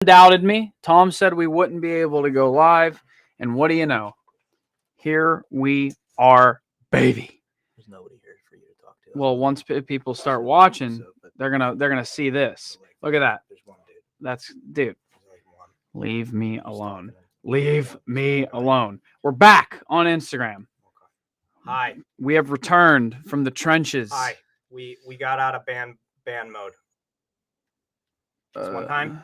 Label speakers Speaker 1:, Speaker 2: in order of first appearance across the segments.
Speaker 1: doubted me. Tom said we wouldn't be able to go live, and what do you know? Here we are, baby.
Speaker 2: There's nobody here for you to talk to.
Speaker 1: Well, once people start watching, they're gonna see this. Look at that.
Speaker 2: There's one dude.
Speaker 1: That's dude.
Speaker 2: There's like one.
Speaker 1: Leave me alone. Leave me alone. We're back on Instagram.
Speaker 2: Hi.
Speaker 1: We have returned from the trenches.
Speaker 2: Hi. We got out of band mode. This one time.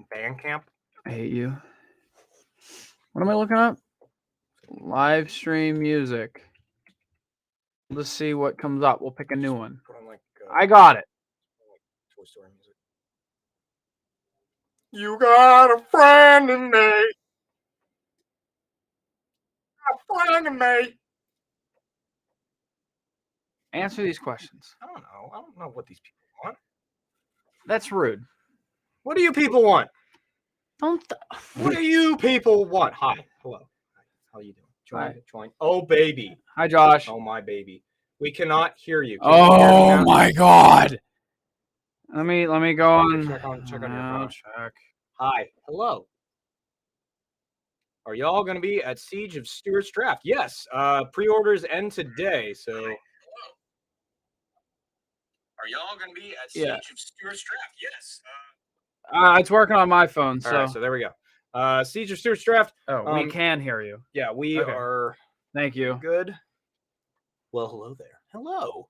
Speaker 2: Band camp.
Speaker 1: I hate you. What am I looking up? Live stream music. Let's see what comes up. We'll pick a new one.
Speaker 2: Put on like,
Speaker 1: I got it.
Speaker 2: Like Toy Story music. You got a friend in me. A friend in me.
Speaker 1: Answer these questions.
Speaker 2: I don't know. I don't know what these people want.
Speaker 1: That's rude.
Speaker 2: What do you people want?
Speaker 1: Don't.
Speaker 2: What do you people want? Hi. Hello. How you doing? Join. Oh, baby.
Speaker 1: Hi, Josh.
Speaker 2: Oh, my baby. We cannot hear you.
Speaker 1: Oh my God. Let me go on.
Speaker 2: Check on your phone.
Speaker 1: Check.
Speaker 2: Hi. Hello. Are y'all going to be at Siege of Stewart's Draft? Yes. Pre-orders end today, so. Hello. Are y'all going to be at Siege of Stewart's Draft? Yes.
Speaker 1: It's working on my phone, so.
Speaker 2: All right, so there we go. Siege of Stewart's Draft.
Speaker 1: Oh, we can hear you.
Speaker 2: Yeah, we are.
Speaker 1: Thank you.
Speaker 2: Good. Well, hello there. Hello.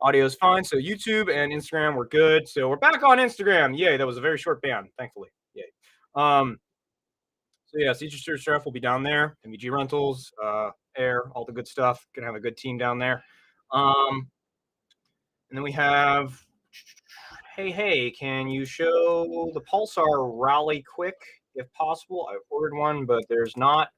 Speaker 2: Audio's fine. So YouTube and Instagram were good. So we're back on Instagram. Yay! That was a very short ban, thankfully. Yay. So yeah, Siege of Stewart's Draft will be down there. MVG Rentals, Air, all the good stuff. Gonna have a good team down there. And then we have. Hey, can you show the Pulsar rally quick if possible? I ordered one, but there's not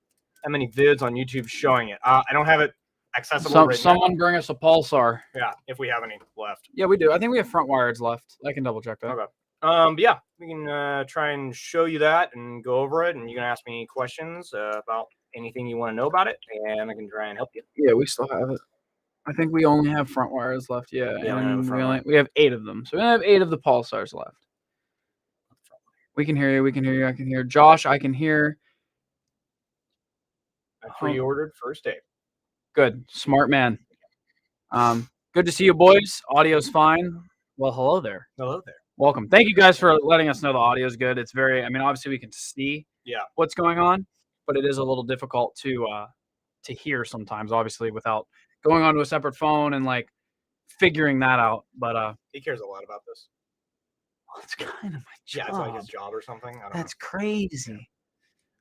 Speaker 2: that many vids on YouTube showing it. I don't have it accessible right
Speaker 1: someone
Speaker 2: now.
Speaker 1: bring us a Pulsar.
Speaker 2: Yeah, if we have any left.
Speaker 1: Yeah, we do. I think we have front wires left. I can double check that.
Speaker 2: Okay. But yeah, we can try and show you that and go over it, and you can ask me questions about anything you want to know about it, and I can try and help you.
Speaker 1: Yeah, we still have it. I think we only have front wires left. Yeah, and we have 8 of them. So we have 8 of the Pulsars left. We can hear you. We can hear you. I can hear Josh. I can hear.
Speaker 2: I pre-ordered first day.
Speaker 1: Good. Smart man. Good to see you, boys. Audio's fine. Well, hello there.
Speaker 2: Hello there.
Speaker 1: Welcome. Thank you guys for letting us know the audio is good. It's very. I mean, obviously we can see what's going on, but it is a little difficult to hear sometimes. Obviously, without going onto a separate phone and like figuring that out. But
Speaker 2: he cares a lot about this.
Speaker 1: Well, it's kind of my job.
Speaker 2: Yeah, it's like his job or something. I don't know.
Speaker 1: That's crazy.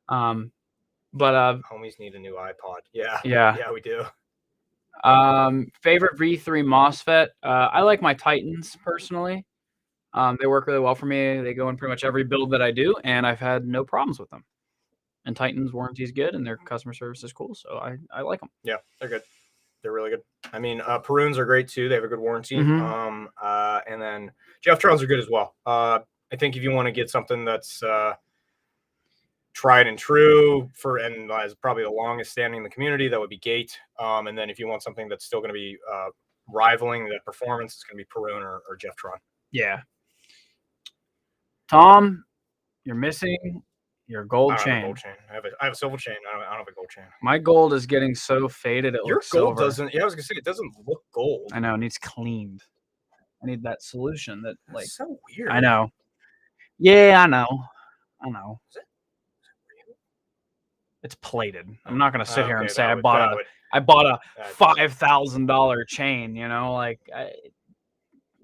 Speaker 1: But
Speaker 2: homies need a new iPod. Yeah, we do.
Speaker 1: Favorite V3 MOSFET. I like my Titans personally. They work really well for me. They go in pretty much every build that I do, and I've had no problems with them. And Titans warranty is good, and their customer service is cool, so I like them. Yeah,
Speaker 2: they're good. They're really good. I mean, Peruns are great too. They have a good warranty.
Speaker 1: Mm-hmm.
Speaker 2: And then Jeftrons are good as well. I think if you want to get something that's tried and true and is probably the longest standing in the community, that would be Gate. And then if you want something that's still going to be rivaling that performance, it's going to be Perun or Jeftron.
Speaker 1: Yeah. Tom, you're missing your gold chain.
Speaker 2: I have a gold chain. I have a silver chain. I don't have a gold chain.
Speaker 1: My gold is getting so faded. It looks
Speaker 2: silver. Your gold
Speaker 1: doesn't.
Speaker 2: Yeah, I was gonna say it doesn't look gold.
Speaker 1: I know. It needs cleaned. I need that solution. That's
Speaker 2: so weird.
Speaker 1: I know. Yeah, I know.
Speaker 2: Is it real?
Speaker 1: It's plated. I'm not gonna sit here and say I bought a $5,000 chain. You know, like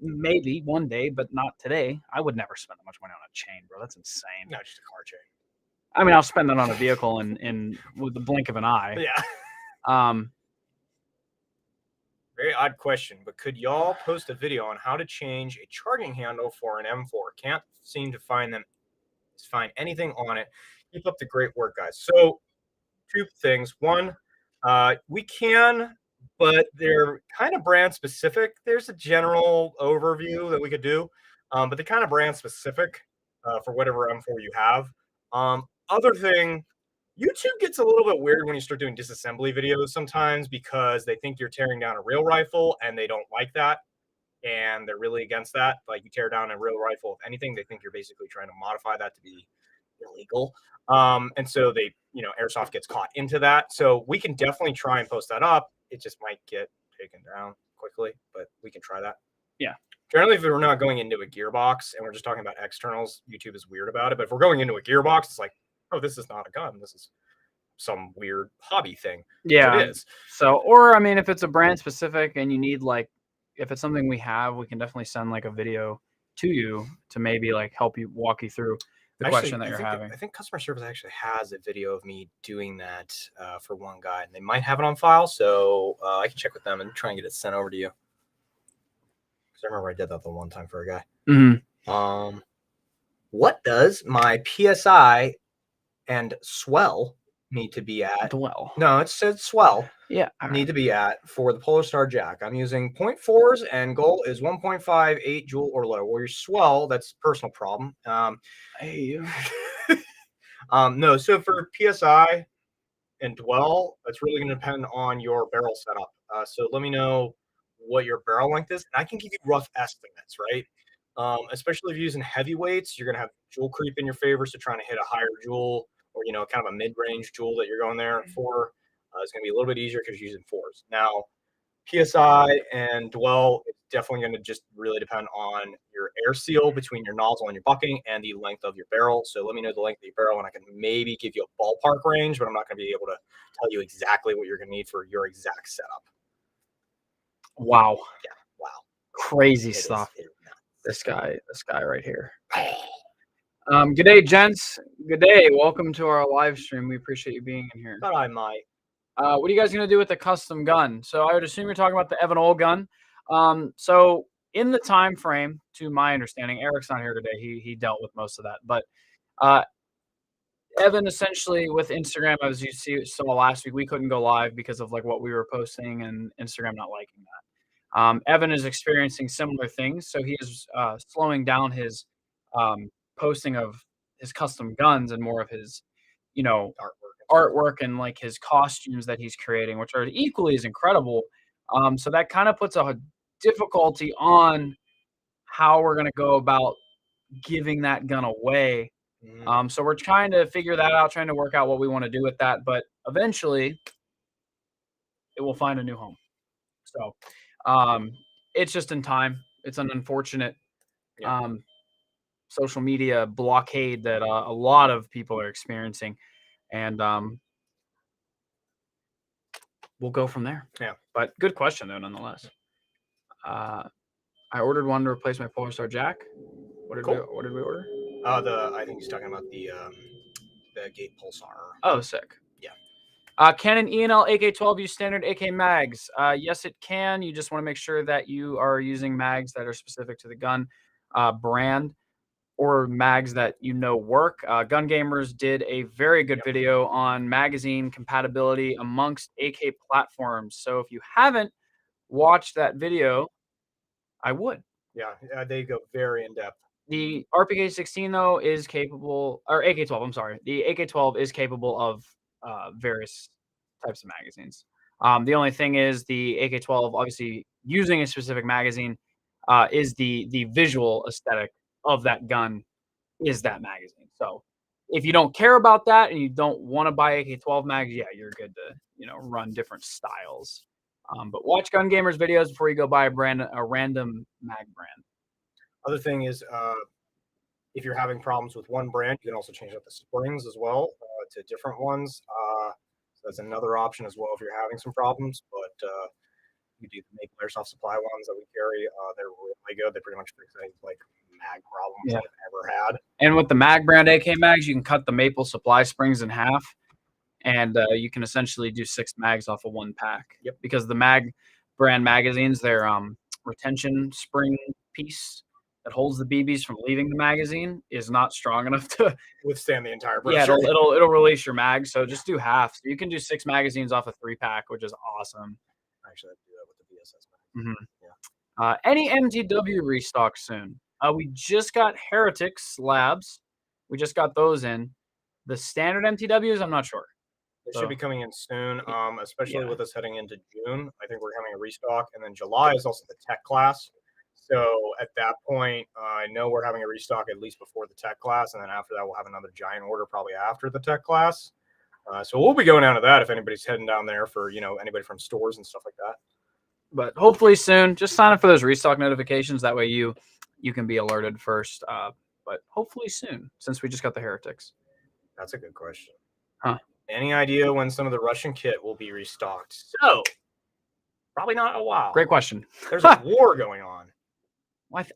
Speaker 1: maybe one day, but not today. I would never spend that much money on a chain, bro. That's insane.
Speaker 2: No, just a car chain.
Speaker 1: I mean, I'll spend it on a vehicle in with the blink of an eye.
Speaker 2: Yeah. Very odd question, but could y'all post a video on how to change a charging handle for an M4? Can't seem to find anything on it. Keep up the great work, guys. So, 2 things. One, we can, but they're kind of brand specific. There's a general overview that we could do, but they're kind of brand specific for whatever M4 you have. Other thing, YouTube gets a little bit weird when you start doing disassembly videos sometimes because they think you're tearing down a real rifle and they don't like that. and they're really against that. Like, you tear down a real rifle, if anything, they think you're basically trying to modify that to be illegal. And so they, Airsoft gets caught into that. So we can definitely try and post that up. It just might get taken down quickly, but we can try that.
Speaker 1: Yeah.
Speaker 2: Generally, if we're not going into a gearbox and we're just talking about externals, YouTube is weird about it. But if we're going into a gearbox, it's like, oh, this is not a gun. This is some weird hobby thing.
Speaker 1: Yeah.
Speaker 2: It is.
Speaker 1: So, or I mean, if it's a brand specific and you need like, if it's something we have, we can definitely send like a video to you to maybe like help you walk you through the question that you're having.
Speaker 2: I think customer service actually has a video of me doing that for one guy, and they might have it on file. So I can check with them and try and get it sent over to you. Because I remember I did that the one time for a guy.
Speaker 1: Mm-hmm.
Speaker 2: What does my PSI and swell need to be at?
Speaker 1: Dwell.
Speaker 2: No, it said swell.
Speaker 1: Yeah.
Speaker 2: Need to be at for the Polar Star Jack. I'm using 0.4s and goal is 1.58 joule or lower. Well, your swell, that's a personal problem.
Speaker 1: Hey.
Speaker 2: No, so for PSI and dwell, that's really going to depend on your barrel setup. So let me know what your barrel length is, and I can give you rough estimates, right? Especially if you're using heavyweights, you're going to have joule creep in your favor. So trying to hit a higher joule or, kind of a mid-range joule that you're going there for is going to be a little bit easier because you're using 4s. Now, PSI and dwell is definitely going to just really depend on your air seal between your nozzle and your bucking and the length of your barrel. So let me know the length of your barrel, and I can maybe give you a ballpark range, but I'm not going to be able to tell you exactly what you're going to need for your exact setup.
Speaker 1: Wow.
Speaker 2: Yeah. Wow.
Speaker 1: Crazy stuff. This guy right here. Good day, gents. Good day. Welcome to our live stream. We appreciate you being in here.
Speaker 2: Thought I might.
Speaker 1: What are you guys going to do with the custom gun? So I would assume you're talking about the Evan Old gun. So in the time frame, to my understanding, Eric's not here today. He dealt with most of that. But Evan, essentially with Instagram, as you saw last week, we couldn't go live because of like what we were posting and Instagram not liking that. Evan is experiencing similar things, so he is slowing down his posting of his custom guns and more of his, artwork and like his costumes that he's creating, which are equally as incredible. So that kind of puts a difficulty on how we're going to go about giving that gun away. So we're trying to figure that out, trying to work out what we want to do with that. But eventually it will find a new home. So it's just in time. It's an unfortunate social media blockade that a lot of people are experiencing. And we'll go from there.
Speaker 2: Yeah.
Speaker 1: But good question, though, nonetheless. I ordered one to replace my Polar Star Jack. What did we order?
Speaker 2: I think he's talking about the Gate Pulsar.
Speaker 1: Oh, sick.
Speaker 2: Yeah.
Speaker 1: Canon E&L AK-12 use standard AK mags? Yes, it can. You just want to make sure that you are using mags that are specific to the gun brand or mags that work. Gun Gamers did a very good video on magazine compatibility amongst AK platforms. So if you haven't watched that video, I would.
Speaker 2: Yeah, they go very in depth.
Speaker 1: The RPK-16 though is capable, or AK-12. I'm sorry, the AK-12 is capable of various types of magazines. The only thing is the AK-12, obviously using a specific magazine, is the visual aesthetic of that gun is that magazine. So if you don't care about that and you don't want to buy AK-12 mags, yeah, you're good to run different styles. But watch Gun Gamers videos before you go buy a random mag brand.
Speaker 2: Other thing is, if you're having problems with one brand, you can also change out the springs as well to different ones. So that's another option as well if you're having some problems. But we do the Maple Airsoft Supply ones that we carry. They're really good. They pretty much fix any like mag problems I've ever had.
Speaker 1: And with the mag brand AK mags, you can cut the Maple Supply springs in half, and you can essentially do 6 mags off of one pack.
Speaker 2: Yep.
Speaker 1: Because the mag brand magazines, their retention spring piece that holds the BBs from leaving the magazine is not strong enough to
Speaker 2: withstand the entire
Speaker 1: pressure. Yeah, it'll release your mag. So just do half. So you can do 6 magazines off a 3-pack, which is awesome.
Speaker 2: Actually, I do that with the VSS mag.
Speaker 1: Mm-hmm. Yeah. Any MTW restock soon? We just got Heretics Labs. We just got those in. The standard MTWs, I'm not sure.
Speaker 2: They should be coming in soon, especially with us heading into June. I think we're having a restock, and then July is also the tech class. So at that point, I know we're having a restock at least before the tech class, and then after that, we'll have another giant order probably after the tech class. So we'll be going down to that if anybody's heading down there for anybody from stores and stuff like that.
Speaker 1: But hopefully soon. Just sign up for those restock notifications. That way you can be alerted first. But hopefully soon, since we just got the heretics.
Speaker 2: That's a good question.
Speaker 1: Huh?
Speaker 2: Any idea when some of the Russian kit will be restocked? So probably not a while.
Speaker 1: Great question.
Speaker 2: There's a war going on.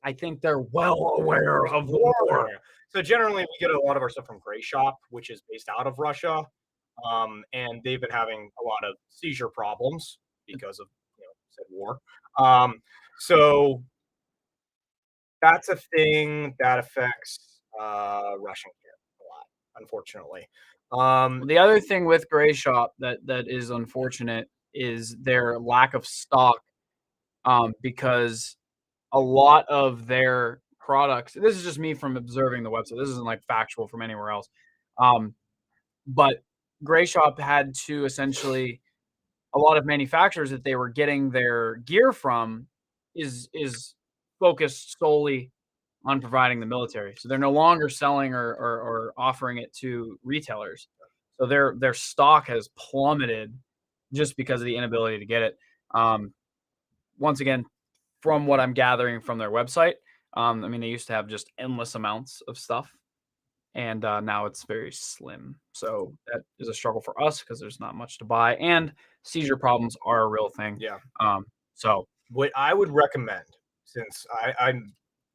Speaker 1: I think they're well aware of the war.
Speaker 2: So generally, we get a lot of our stuff from Gray Shop, which is based out of Russia, and they've been having a lot of seizure problems because of said war. So that's a thing that affects Russian kit a lot, unfortunately.
Speaker 1: The other thing with Gray Shop that is unfortunate is their lack of stock, because a lot of their products. This is just me from observing the website. This isn't like factual from anywhere else. But Gray Shop had to essentially, a lot of manufacturers that they were getting their gear from is focused solely on providing the military. So they're no longer selling or offering it to retailers. So their stock has plummeted just because of the inability to get it. Once again, from what I'm gathering from their website, I mean, they used to have just endless amounts of stuff, and now it's very slim. So that is a struggle for us because there's not much to buy, and seizure problems are a real thing.
Speaker 2: Yeah.
Speaker 1: So
Speaker 2: what I would recommend, since I'm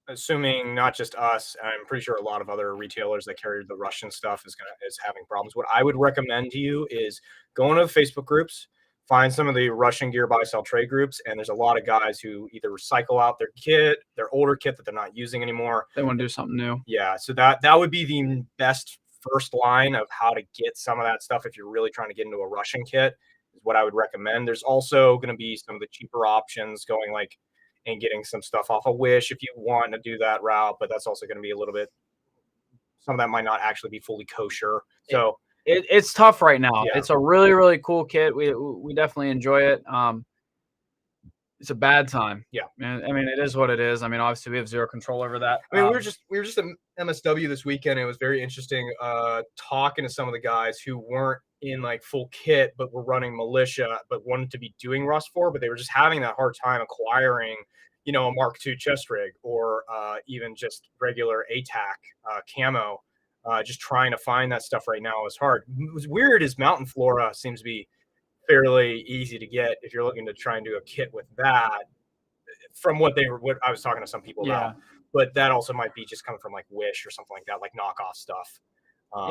Speaker 2: assuming not just us, I'm pretty sure a lot of other retailers that carry the Russian stuff is having problems. What I would recommend to you is go into the Facebook groups, find some of the Russian gear buy sell trade groups, and there's a lot of guys who either recycle out their kit, their older kit that they're not using anymore.
Speaker 1: They want to do something new.
Speaker 2: Yeah, so that would be the best first line of how to get some of that stuff if you're really trying to get into a Russian kit, is what I would recommend. There's also going to be some of the cheaper options going and getting some stuff off of Wish if you want to do that route, but that's also going to be a little bit, some of that might not actually be fully kosher. So
Speaker 1: it's tough right now.
Speaker 2: Yeah.
Speaker 1: It's a really, really cool kit. We definitely enjoy it. It's a bad time.
Speaker 2: Yeah.
Speaker 1: I mean, it is what it is. I mean, obviously we have zero control over that.
Speaker 2: I mean, we were just at MSW this weekend. It was very interesting talking to some of the guys who weren't in full kit, but were running militia, but wanted to be doing Rust 4, but they were just having that hard time acquiring, a Mark II chest rig or even just regular ATAC camo. Just trying to find that stuff right now is hard. What's weird is Mountain Flora seems to be fairly easy to get if you're looking to try and do a kit with that, from what I was talking to some people about. But that also might be just coming from Wish or something like that, knockoff stuff.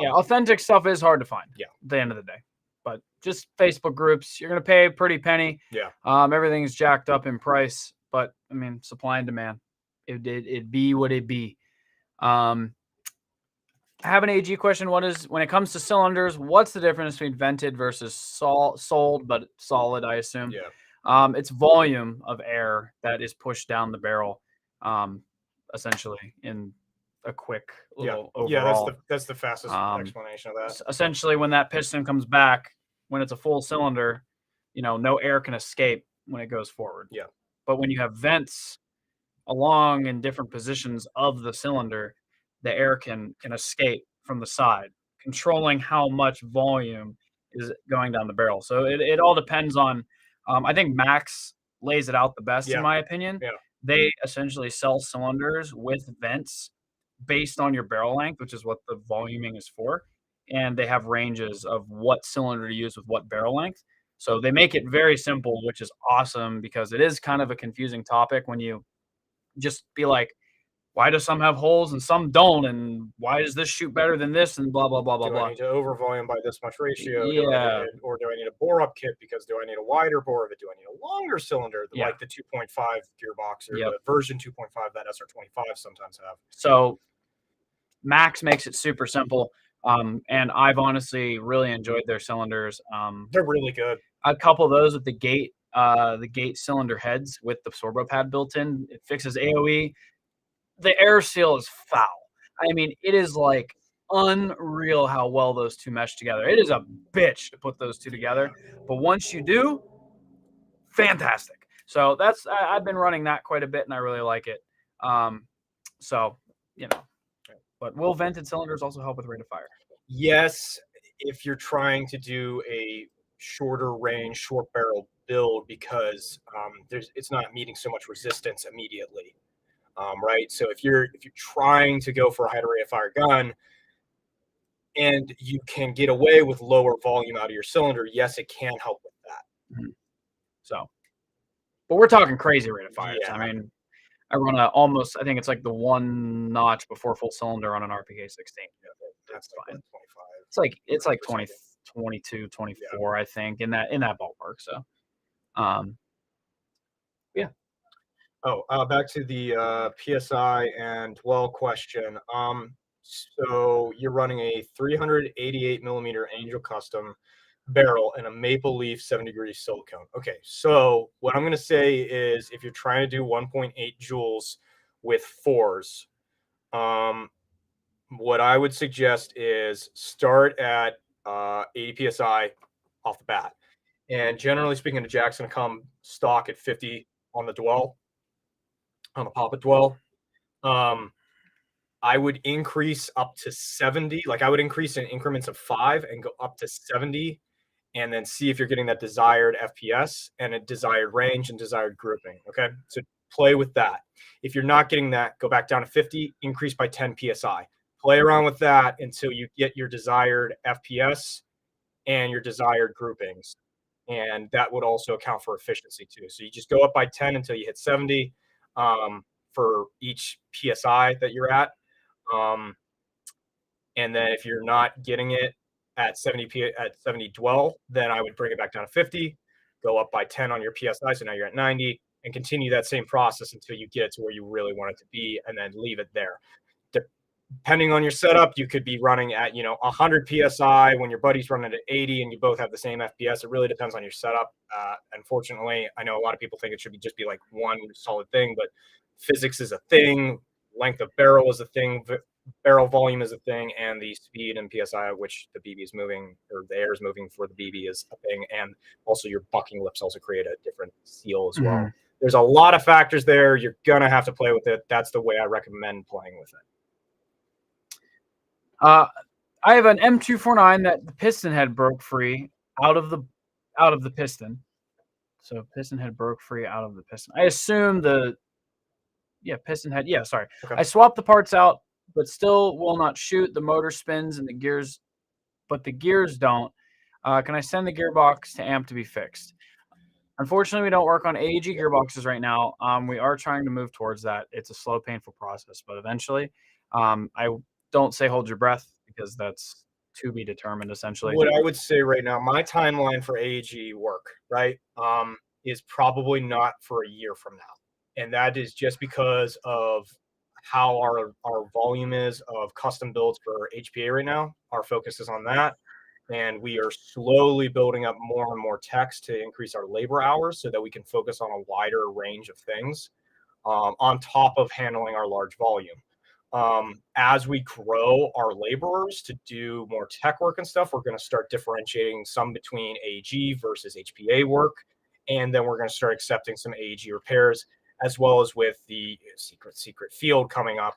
Speaker 1: Yeah, authentic stuff is hard to find.
Speaker 2: Yeah,
Speaker 1: at the end of the day. But just Facebook groups, you're gonna pay a pretty penny.
Speaker 2: Yeah.
Speaker 1: Everything's jacked up in price, but I mean, supply and demand. It be what it be. I have an AG question. When it comes to cylinders, what's the difference between vented versus sold but solid, I assume?
Speaker 2: Yeah.
Speaker 1: It's volume of air that is pushed down the barrel, essentially, in a quick little overall.
Speaker 2: Yeah, that's the fastest explanation of that.
Speaker 1: Essentially, when that piston comes back, when it's a full cylinder, no air can escape when it goes forward.
Speaker 2: Yeah.
Speaker 1: But when you have vents along in different positions of the cylinder, the air can escape from the side, controlling how much volume is going down the barrel. So it all depends on, I think Max lays it out the best, in my opinion.
Speaker 2: Yeah.
Speaker 1: They essentially sell cylinders with vents based on your barrel length, which is what the voluming is for. And they have ranges of what cylinder to use with what barrel length. So they make it very simple, which is awesome because it is kind of a confusing topic when you just be like, why do some have holes and some don't? And why does this shoot better than this? And blah, blah, blah, blah,
Speaker 2: do
Speaker 1: blah.
Speaker 2: I need to over volume by this much ratio?
Speaker 1: Yeah.
Speaker 2: Or do I need a bore up kit because do I need a wider bore? Do I need a longer cylinder like the 2.5 gearbox or the version 2.5 that SR25 sometimes have?
Speaker 1: So Max makes it super simple. And I've honestly really enjoyed their cylinders.
Speaker 2: They're really good.
Speaker 1: A couple of those with the gate cylinder heads with the sorbo pad built in. It fixes AOE. The air seal is foul. I mean, it is unreal how well those two mesh together. It is a bitch to put those two together. But once you do, fantastic. So I've been running that quite a bit, and I really like it. So but will vented cylinders also help with rate of fire?
Speaker 2: Yes, if you're trying to do a shorter range, short barrel build, because it's not meeting so much resistance immediately, right? So if you're trying to go for a higher rate of fire gun, and you can get away with lower volume out of your cylinder, yes, it can help with that.
Speaker 1: Mm-hmm. So, but we're talking crazy rate of fires.
Speaker 2: Yeah.
Speaker 1: I mean, I run I think it's like the one notch before full cylinder on an RPK 16. That's fine. 25. It's like 20, 22, 24, I think, in that ballpark. So, yeah.
Speaker 2: Oh, back to the PSI and dwell question. So you're running a 388 millimeter Angel Custom barrel and a Maple Leaf 7-degree silicone. Okay, so what I'm going to say is if you're trying to do 1.8 joules with fours, what I would suggest is start at 80 psi off the bat. And generally speaking, the jack's going to come stock at 50 on the dwell, on the poppet dwell. I would increase up to 70. Like I would increase in increments of 5 and go up to 70, and then see if you're getting that desired FPS and a desired range and desired grouping. Okay, so play with that. If you're not getting that, go back down to 50, increase by 10 psi. Play around with that until you get your desired FPS and your desired groupings, and that would also account for efficiency too. So you just go up by 10 until you hit 70 for each psi that you're at. And then if you're not getting it at 70 dwell, then I would bring it back down to 50, go up by 10 on your PSI, so now you're at 90, and continue that same process until you get it to where you really want it to be, and then leave it there. Depending on your setup, you could be running at 100 psi when your buddy's running at 80, and you both have the same FPS. It really depends on your setup. Unfortunately, I know a lot of people think it should just be like one solid thing, but physics is a thing, length of barrel is a thing, barrel volume is a thing, and the speed and PSI at which the BB is moving, or the air is moving for the BB, is a thing. And also your bucking lips also create a different seal as well. There's a lot of factors there. You're going to have to play with it. That's the way I recommend playing with it.
Speaker 1: I have an M249 that the piston head broke free out of the piston. So piston head broke free out of the piston. I assume piston head. Yeah, sorry. Okay. I swapped the parts out, but still will not shoot. The motor spins and the gears, but the gears don't. Can I send the gearbox to AMP to be fixed? Unfortunately, we don't work on AEG gearboxes right now. We are trying to move towards that. It's a slow, painful process, but eventually, I don't say hold your breath, because that's to be determined, essentially.
Speaker 2: What I would say right now, my timeline for AEG work, right, is probably not for a year from now. And that is just because of how our volume is of custom builds for HPA right now. Our focus is on that. And we are slowly building up more and more techs to increase our labor hours so that we can focus on a wider range of things on top of handling our large volume. As we grow our laborers to do more tech work and stuff, we're going to start differentiating some between AEG versus HPA work. And then we're going to start accepting some AEG repairs, as well as with the secret field coming up,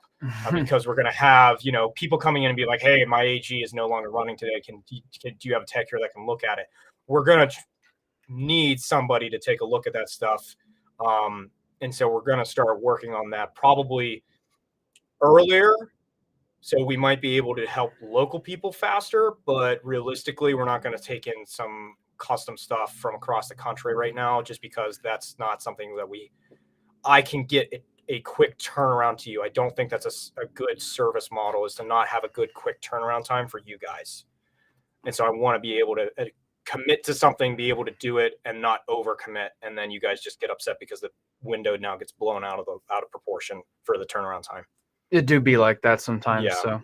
Speaker 2: because we're going to have, people coming in and be like, hey, my AEG is no longer running today. Do you have a tech here that can look at it? We're going to need somebody to take a look at that stuff. And so we're going to start working on that probably earlier, so we might be able to help local people faster, but realistically we're not going to take in some custom stuff from across the country right now, just because that's not something that I can get a quick turnaround to you. I don't think that's a good service model, is to not have a good quick turnaround time for you guys. And so I want to be able to commit to something, be able to do it, and not overcommit, and then you guys just get upset because the window now gets blown out of proportion for the turnaround time.
Speaker 1: It do be like that sometimes. Yeah. So,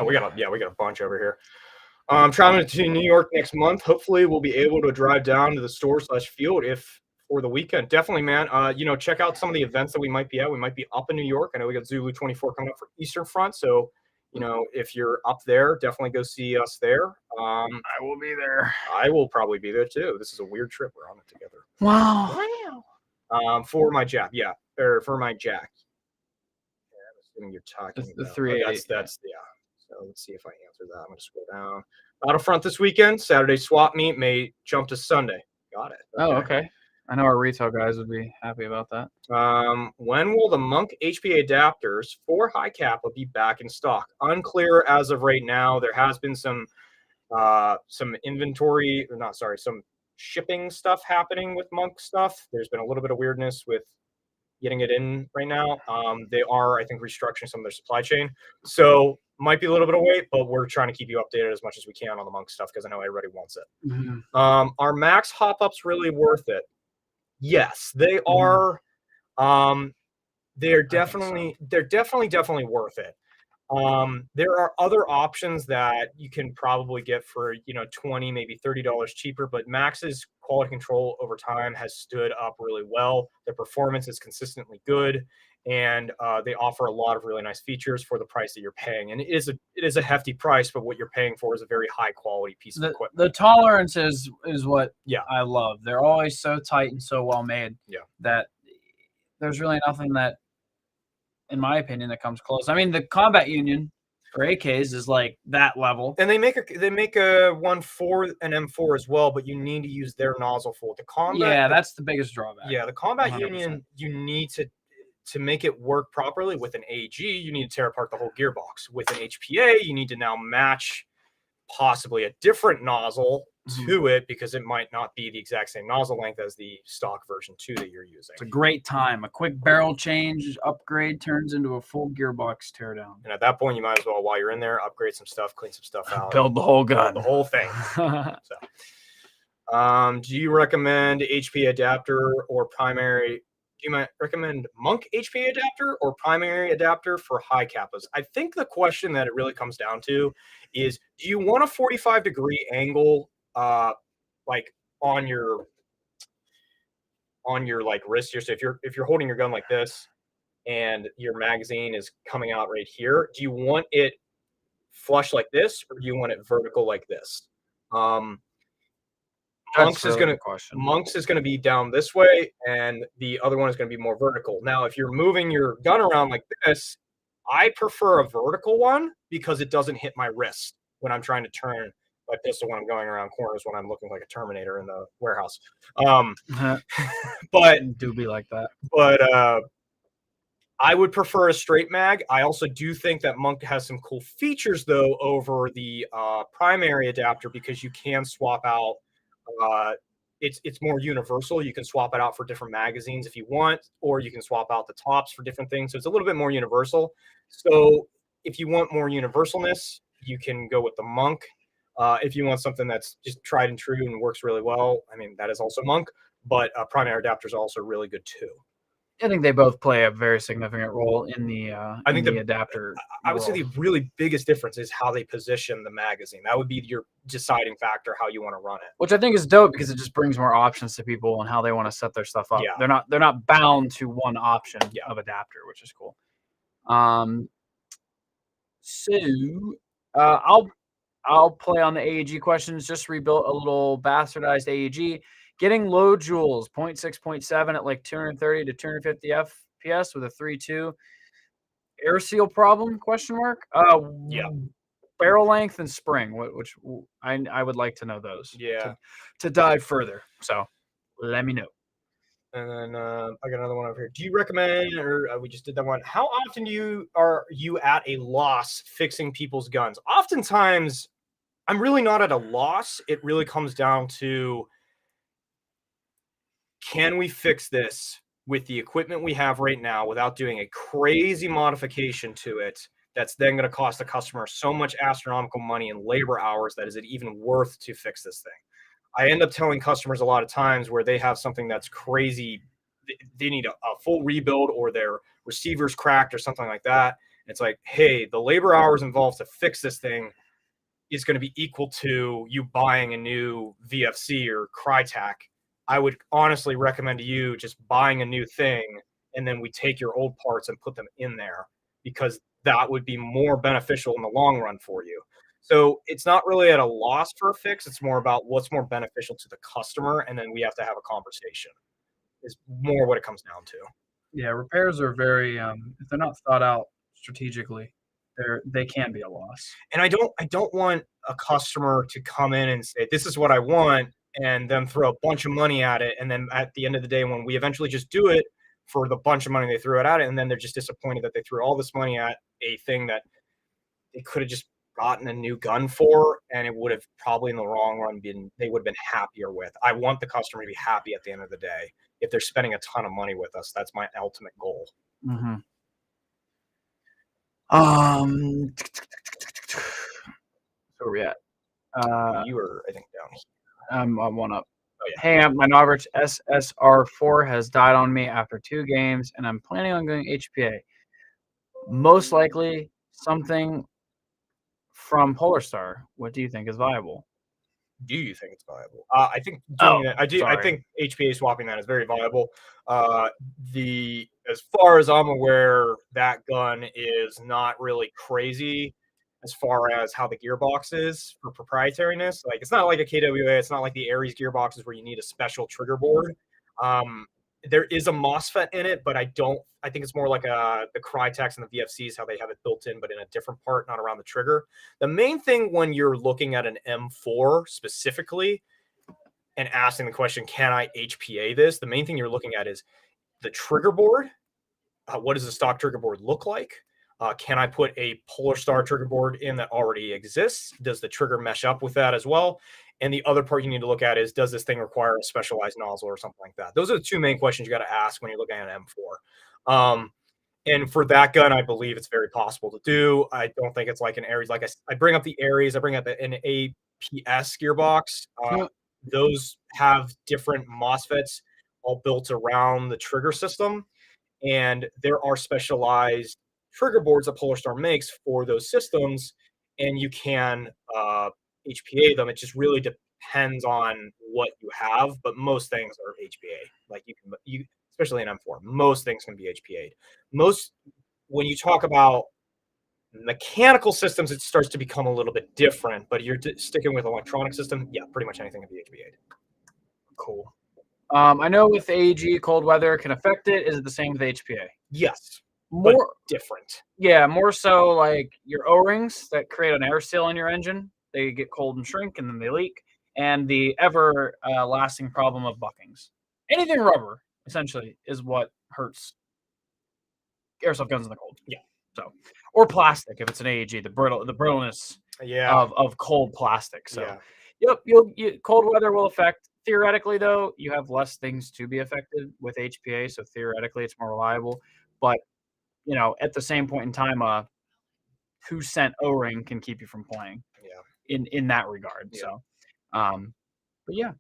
Speaker 2: we got a bunch over here. I'm traveling to New York next month. Hopefully, we'll be able to drive down to the store/field for the weekend. Definitely, man. Check out some of the events that we might be at. We might be up in New York. I know we got Zulu 24 coming up for Eastern Front, so you know, if you're up there, definitely go see us there.
Speaker 1: I will be there.
Speaker 2: I will probably be there too. This is a weird trip. We're on it together.
Speaker 1: Wow.
Speaker 2: For my Jack, or for my Jack. Yeah, I'm assuming you're talking
Speaker 1: the
Speaker 2: about
Speaker 1: 388.
Speaker 2: That's yeah. So let's see if I answer that. I'm gonna scroll down. Battlefront this weekend. Saturday swap meet may jump to Sunday. Got it.
Speaker 1: Okay. Oh, okay. I know our retail guys would be happy about that.
Speaker 2: When will the Monk HPA adapters for high kappa be back in stock? Unclear as of right now. There has been some inventory, or not, sorry, some shipping stuff happening with Monk stuff. There's been a little bit of weirdness with getting it in right now. They are, I think, restructuring some of their supply chain. So might be a little bit of wait, but we're trying to keep you updated as much as we can on the Monk stuff because I know everybody wants it. Mm-hmm. Are Max hop-ups really worth it? Yes, they are. They're definitely worth it. There are other options that you can probably get for, you know, $20, maybe $30 cheaper, but Max's quality control over time has stood up really well. Their performance is consistently good, and they offer a lot of really nice features for the price that you're paying. And it is a hefty price, but what you're paying for is a very high quality piece of equipment.
Speaker 1: The tolerance is what I love. They're always so tight and so well made that there's really nothing that, in my opinion, that comes close. I mean, the Combat Union for AKs is like that level,
Speaker 2: and they make a one for an M4 as well, but you need to use their nozzle for the Combat.
Speaker 1: Yeah, that's the biggest drawback.
Speaker 2: Yeah, the Combat 100%. Union, you need to make it work properly with an AG. You need to tear apart the whole gearbox. With an HPA, you need to now match possibly a different nozzle to it because it might not be the exact same nozzle length as the stock version 2 that you're using.
Speaker 1: It's a great time. A quick barrel change upgrade turns into a full gearbox teardown.
Speaker 2: And at that point, you might as well, while you're in there, upgrade some stuff, clean some stuff out.
Speaker 1: Build the whole gun.
Speaker 2: The whole thing. Do you recommend HP adapter or primary? Do you recommend Monk HP adapter or primary adapter for high kappas? I think the question that it really comes down to is, do you want a 45-degree angle like on your like wrist here? So if you're holding your gun like this and your magazine is coming out right here, do you want it flush like this or do you want it vertical like this? Monks is going to be down this way, and the other one is going to be more vertical. Now, if you're moving your gun around like this, I prefer a vertical one because it doesn't hit my wrist when I'm trying to turn my pistol when I'm going around corners when I'm looking like a Terminator in the warehouse. But
Speaker 1: do be like that.
Speaker 2: But I would prefer a straight mag. I also do think that Monk has some cool features though over the primary adapter because you can swap out. It's more universal. You can swap it out for different magazines if you want, or you can swap out the tops for different things. So it's a little bit more universal. So if you want more universalness, you can go with the Monk. If you want something that's just tried and true and works really well, I mean, that is also Monk, but primary adapters are also really good too.
Speaker 1: I think they both play a very significant role in the adapter.
Speaker 2: I would say the really biggest difference is how they position the magazine. That would be your deciding factor, how you want to run it.
Speaker 1: Which I think is dope because it just brings more options to people and how they want to set their stuff up. Yeah. They're not bound to one option of adapter, which is cool. I'll play on the AEG questions. Just rebuilt a little bastardized AEG. Getting low joules, 0.6, 0.7 at like 230 to 250 FPS with a 3.2. Air seal problem, question mark? Barrel length and spring, which I would like to know those.
Speaker 2: Yeah.
Speaker 1: To dive further. So let me know.
Speaker 2: And then I got another one over here. Do you recommend, or we just did that one, how often are you at a loss fixing people's guns? Oftentimes, I'm really not at a loss. It really comes down to, can we fix this with the equipment we have right now without doing a crazy modification to it that's then going to cost the customer so much astronomical money and labor hours that is it even worth to fix this thing? I end up telling customers a lot of times where they have something that's crazy, they need a full rebuild or their receiver's cracked or something like that. It's like, hey, the labor hours involved to fix this thing is going to be equal to you buying a new VFC or Crytac. I would honestly recommend to you just buying a new thing, and then we take your old parts and put them in there, because that would be more beneficial in the long run for you. So it's not really at a loss for a fix. It's more about what's more beneficial to the customer, and then we have to have a conversation. Is more what it comes down to.
Speaker 1: Yeah, repairs are very if they're not thought out strategically, they can be a loss.
Speaker 2: And I don't want a customer to come in and say, "This is what I want," and then throw a bunch of money at it, and then at the end of the day, when we eventually just do it for the bunch of money they threw it at it, and then they're just disappointed that they threw all this money at a thing that they could have just gotten a new gun for, and it would have probably in the long run they would have been happier with. I want the customer to be happy at the end of the day. If they're spending a ton of money with us, that's my ultimate goal.
Speaker 1: Mm-hmm. Where are we at?
Speaker 2: You were, I think, down here.
Speaker 1: I'm one up.
Speaker 2: Oh, yeah.
Speaker 1: Hey, my Novrich SSR4 has died on me after 2 games, and I'm planning on going HPA. Most likely something from Polar Star. What do you think is viable?
Speaker 2: Do you think it's viable? I think doing that. I do.
Speaker 1: Sorry.
Speaker 2: I think HPA swapping that is very viable. As far as I'm aware, that gun is not really crazy as far as how the gearbox is for proprietariness. Like it's not like a KWA. It's not like the Aries gearboxes where you need a special trigger board. There is a MOSFET in it, but I think it's more like the Crytex and the VFCs, how they have it built in, but in a different part, not around the trigger. The main thing when you're looking at an M4 specifically and asking the question, can I HPA this? The main thing you're looking at is the trigger board. What does the stock trigger board look like? Can I put a Polar Star trigger board in that already exists? Does the trigger mesh up with that as well? And the other part you need to look at is, does this thing require a specialized nozzle or something like that? Those are the two main questions you got to ask when you're looking at an M4. And for that gun, I believe it's very possible to do. I don't think it's like an Aries. Like I bring up the Aries, I bring up an APS gearbox. Those have different MOSFETs all built around the trigger system. And there are specialized trigger boards that Polar Star makes for those systems, and you can HPA them. It just really depends on what you have, but most things are HPA. Like you especially in M4, most things can be HPA'd. When you talk about mechanical systems, it starts to become a little bit different, but you're sticking with electronic system, yeah, pretty much anything can be HPA'd.
Speaker 1: Cool. I know with AEG, cold weather can affect it. Is it the same with HPA?
Speaker 2: Yes.
Speaker 1: More
Speaker 2: different.
Speaker 1: Yeah, more so like your O-rings that create an air seal in your engine. They get cold and shrink, and then they leak. And the lasting problem of buckings. Anything rubber, essentially, is what hurts airsoft guns in the cold.
Speaker 2: Yeah.
Speaker 1: So, or plastic if it's an AEG, the brittleness of cold plastic. So, yep, cold weather will affect. Theoretically, though, you have less things to be affected with HPA, so theoretically it's more reliable. But at the same point in time, a 2-cent O-ring can keep you from playing.
Speaker 2: Yeah.
Speaker 1: In that regard. Yeah. So, but yeah.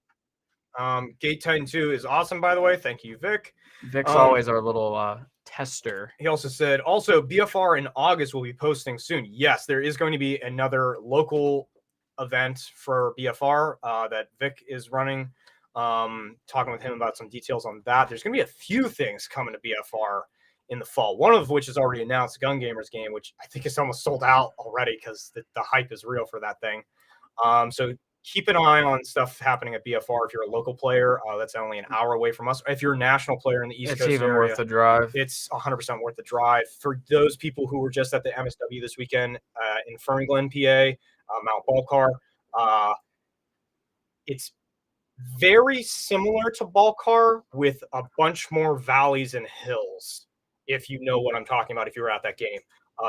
Speaker 2: Gate Titan 2 is awesome, by the way. Thank you, Vic.
Speaker 1: Vic's always our little tester.
Speaker 2: He also said, BFR in August will be posting soon. Yes, there is going to be another local event for BFR that Vic is running. Talking with him about some details on that. There's going to be a few things coming to BFR in the fall. One of which is already announced, Gun Gamers game, which I think is almost sold out already because the hype is real for that thing. So keep an eye on stuff happening at BFR. If you're a local player, that's only an hour away from us. If you're a national player in the East Coast area,
Speaker 1: it's even worth the drive.
Speaker 2: It's 100% worth the drive. For those people who were just at the MSW this weekend in Fernglen, PA, Mount Balcar, it's very similar to Balcar with a bunch more valleys and hills, if you know what I'm talking about, if you were at that game.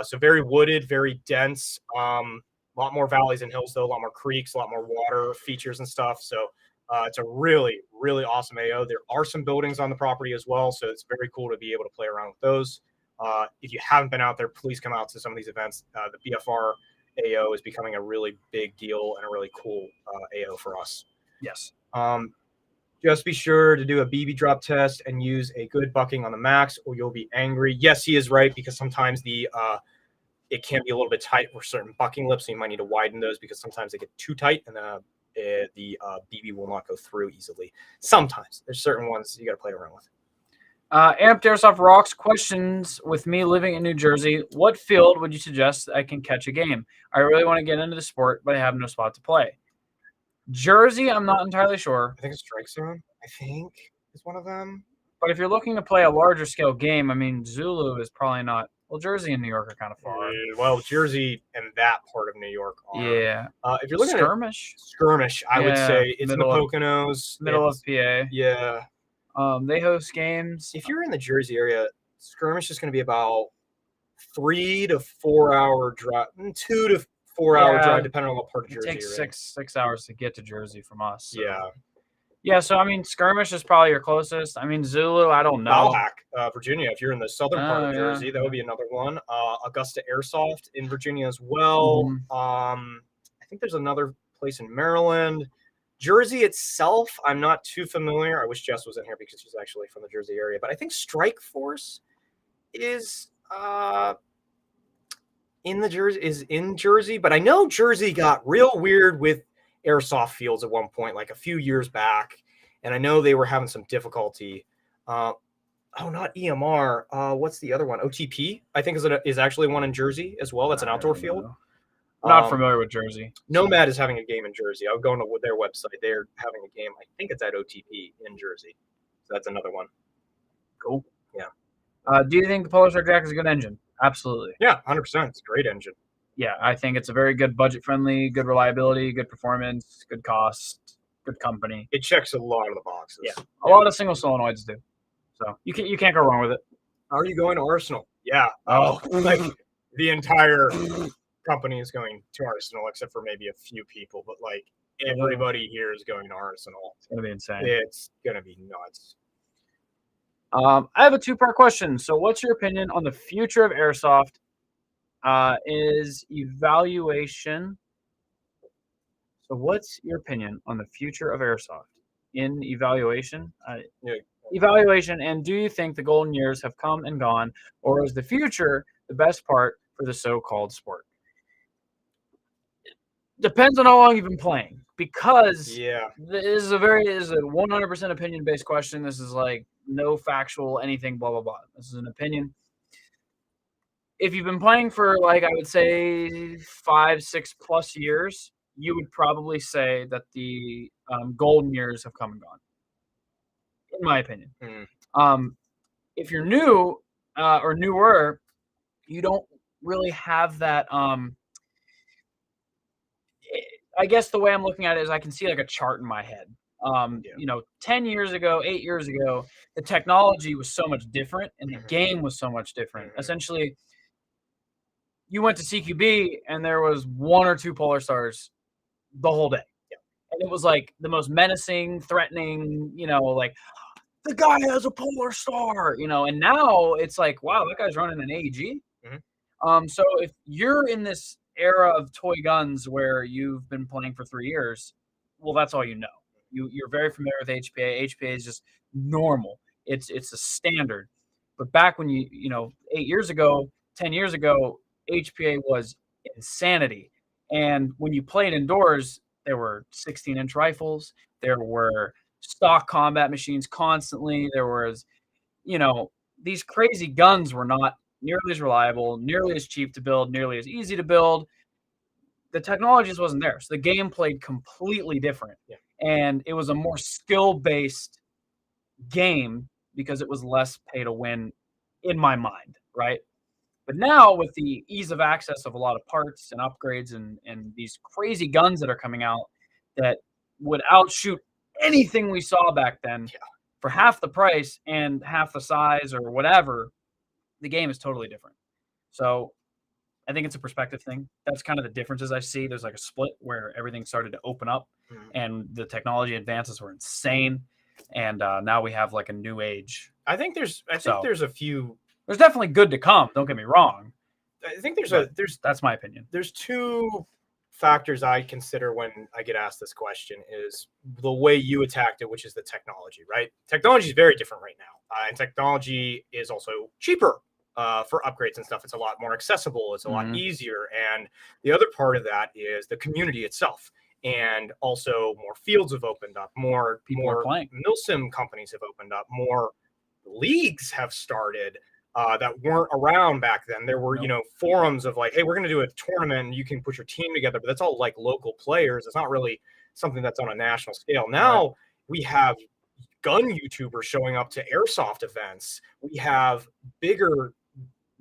Speaker 2: So very wooded, very dense. A lot more valleys and hills, though, a lot more creeks, a lot more water features and stuff. So it's a really, really awesome AO. There are some buildings on the property as well, so it's very cool to be able to play around with those. If you haven't been out there, please come out to some of these events. The BFR AO is becoming a really big deal and a really cool AO for us.
Speaker 1: Yes.
Speaker 2: Just be sure to do a BB drop test and use a good bucking on the max, or you'll be angry. Yes, he is right, because sometimes it can be a little bit tight with certain bucking lips, so you might need to widen those because sometimes they get too tight and the BB will not go through easily. Sometimes there's certain ones you got to play around with.
Speaker 1: Amped Airsoft Rocks questions with me living in New Jersey. What field would you suggest I can catch a game? I really want to get into the sport, but I have no spot to play. Jersey, I'm not entirely sure.
Speaker 2: I think it's Strike Zone, I think, is one of them.
Speaker 1: But if you're looking to play a larger scale game, I mean, Zulu is probably not. Well, Jersey and New York are kind of far.
Speaker 2: Well, Jersey and that part of New York are.
Speaker 1: Yeah.
Speaker 2: If you're looking
Speaker 1: Skirmish,
Speaker 2: I would say it's in the Poconos.
Speaker 1: Middle of PA.
Speaker 2: Yeah.
Speaker 1: They host games.
Speaker 2: If you're in the Jersey area, Skirmish is going to be about 3 to 4 hour drive, 2 to 4 hour drive, depending on what part of Jersey.
Speaker 1: It takes 6 hours to get to Jersey from us. So.
Speaker 2: Yeah.
Speaker 1: Yeah, so I mean, Skirmish is probably your closest. I mean, Zulu, I don't know.
Speaker 2: Valhack, Virginia. If you're in the southern part of Jersey, that would be another one. Augusta Airsoft in Virginia as well. I think there's another place in Maryland. Jersey itself, I'm not too familiar. I wish Jess was in here because she's actually from the Jersey area. But I think Strike Force is in Jersey. But I know Jersey got real weird with airsoft fields at one point, like a few years back, and I know they were having some difficulty. Not EMR. What's the other one? OTP, I think is actually one in Jersey as well. That's an outdoor field.
Speaker 1: I'm not familiar with Jersey.
Speaker 2: Nomad is having a game in Jersey. I'll go into their website. They're having a game. I think it's at OTP in Jersey. So that's another one.
Speaker 1: Cool.
Speaker 2: Yeah.
Speaker 1: Do you think the Polar Star Jack is a good engine? Absolutely.
Speaker 2: Yeah, 100%. It's a great engine.
Speaker 1: Yeah, I think it's a very good budget-friendly, good reliability, good performance, good cost, good company.
Speaker 2: It checks a lot of the boxes.
Speaker 1: Yeah, a lot of single solenoids do. So you can't go wrong with it.
Speaker 2: How are you going to Arsenal? Yeah. Like the entire company is going to Arsenal, except for maybe a few people, but like everybody here is going to Arsenal.
Speaker 1: It's gonna be insane.
Speaker 2: It's gonna be nuts.
Speaker 1: I have a two-part question. So, what's your opinion on the future of airsoft? Is evaluation. So, what's your opinion on the future of airsoft in evaluation? Evaluation, and do you think the golden years have come and gone, or is the future the best part for the so-called sport? Depends on how long you've been playing, because this is a 100% opinion-based question. This is like no factual anything, blah blah blah. This is an opinion. If you've been playing for, like, I would say 5, 6+ years, you would probably say that the golden years have come and gone, in my opinion. If you're new or newer, you don't really have that. I guess the way I'm looking at it is I can see like a chart in my head. 10 years ago, 8 years ago, the technology was so much different and the game was so much different. Essentially, you went to CQB and there was 1 or 2 Polar Stars the whole day. And it was like the most menacing, threatening, like, the guy has a Polar Star, and now it's like, wow, that guy's running an AEG. So if you're in this era of toy guns where you've been playing for 3 years, well, that's all you know. You're very familiar with HPA. HPA is just normal. It's a standard. But back when 8 years ago, 10 years ago, HPA was insanity. And when you played indoors, there were 16-inch rifles. There were stock combat machines constantly. There was, these crazy guns were not nearly as reliable, nearly as cheap to build, nearly as easy to build. The technology just wasn't there. So the game played completely different. And it was a more skill-based game because it was less pay to win in my mind, right? But now with the ease of access of a lot of parts and upgrades and these crazy guns that are coming out that would outshoot anything we saw back then for half the price and half the size or whatever, the game is totally different. So I think it's a perspective thing. That's kind of the differences I see. There's like a split where everything started to open up and the technology advances were insane. And now we have like a new age.
Speaker 2: I think there's a few.
Speaker 1: There's definitely good to come. Don't get me wrong.
Speaker 2: I think
Speaker 1: that's my opinion.
Speaker 2: There's 2 factors I consider when I get asked this question is the way you attacked it, which is the technology, right? Technology is very different right now. And technology is also cheaper for upgrades and stuff. It's a lot more accessible. It's a lot easier. And the other part of that is the community itself. And also more fields have opened up, more
Speaker 1: people are playing.
Speaker 2: Milsim companies have opened up, more leagues have started that weren't around back then. There were, forums of like, hey, we're going to do a tournament and you can put your team together, but that's all like local players. It's not really something that's on a national scale. Now we have gun YouTubers showing up to Airsoft events. We have bigger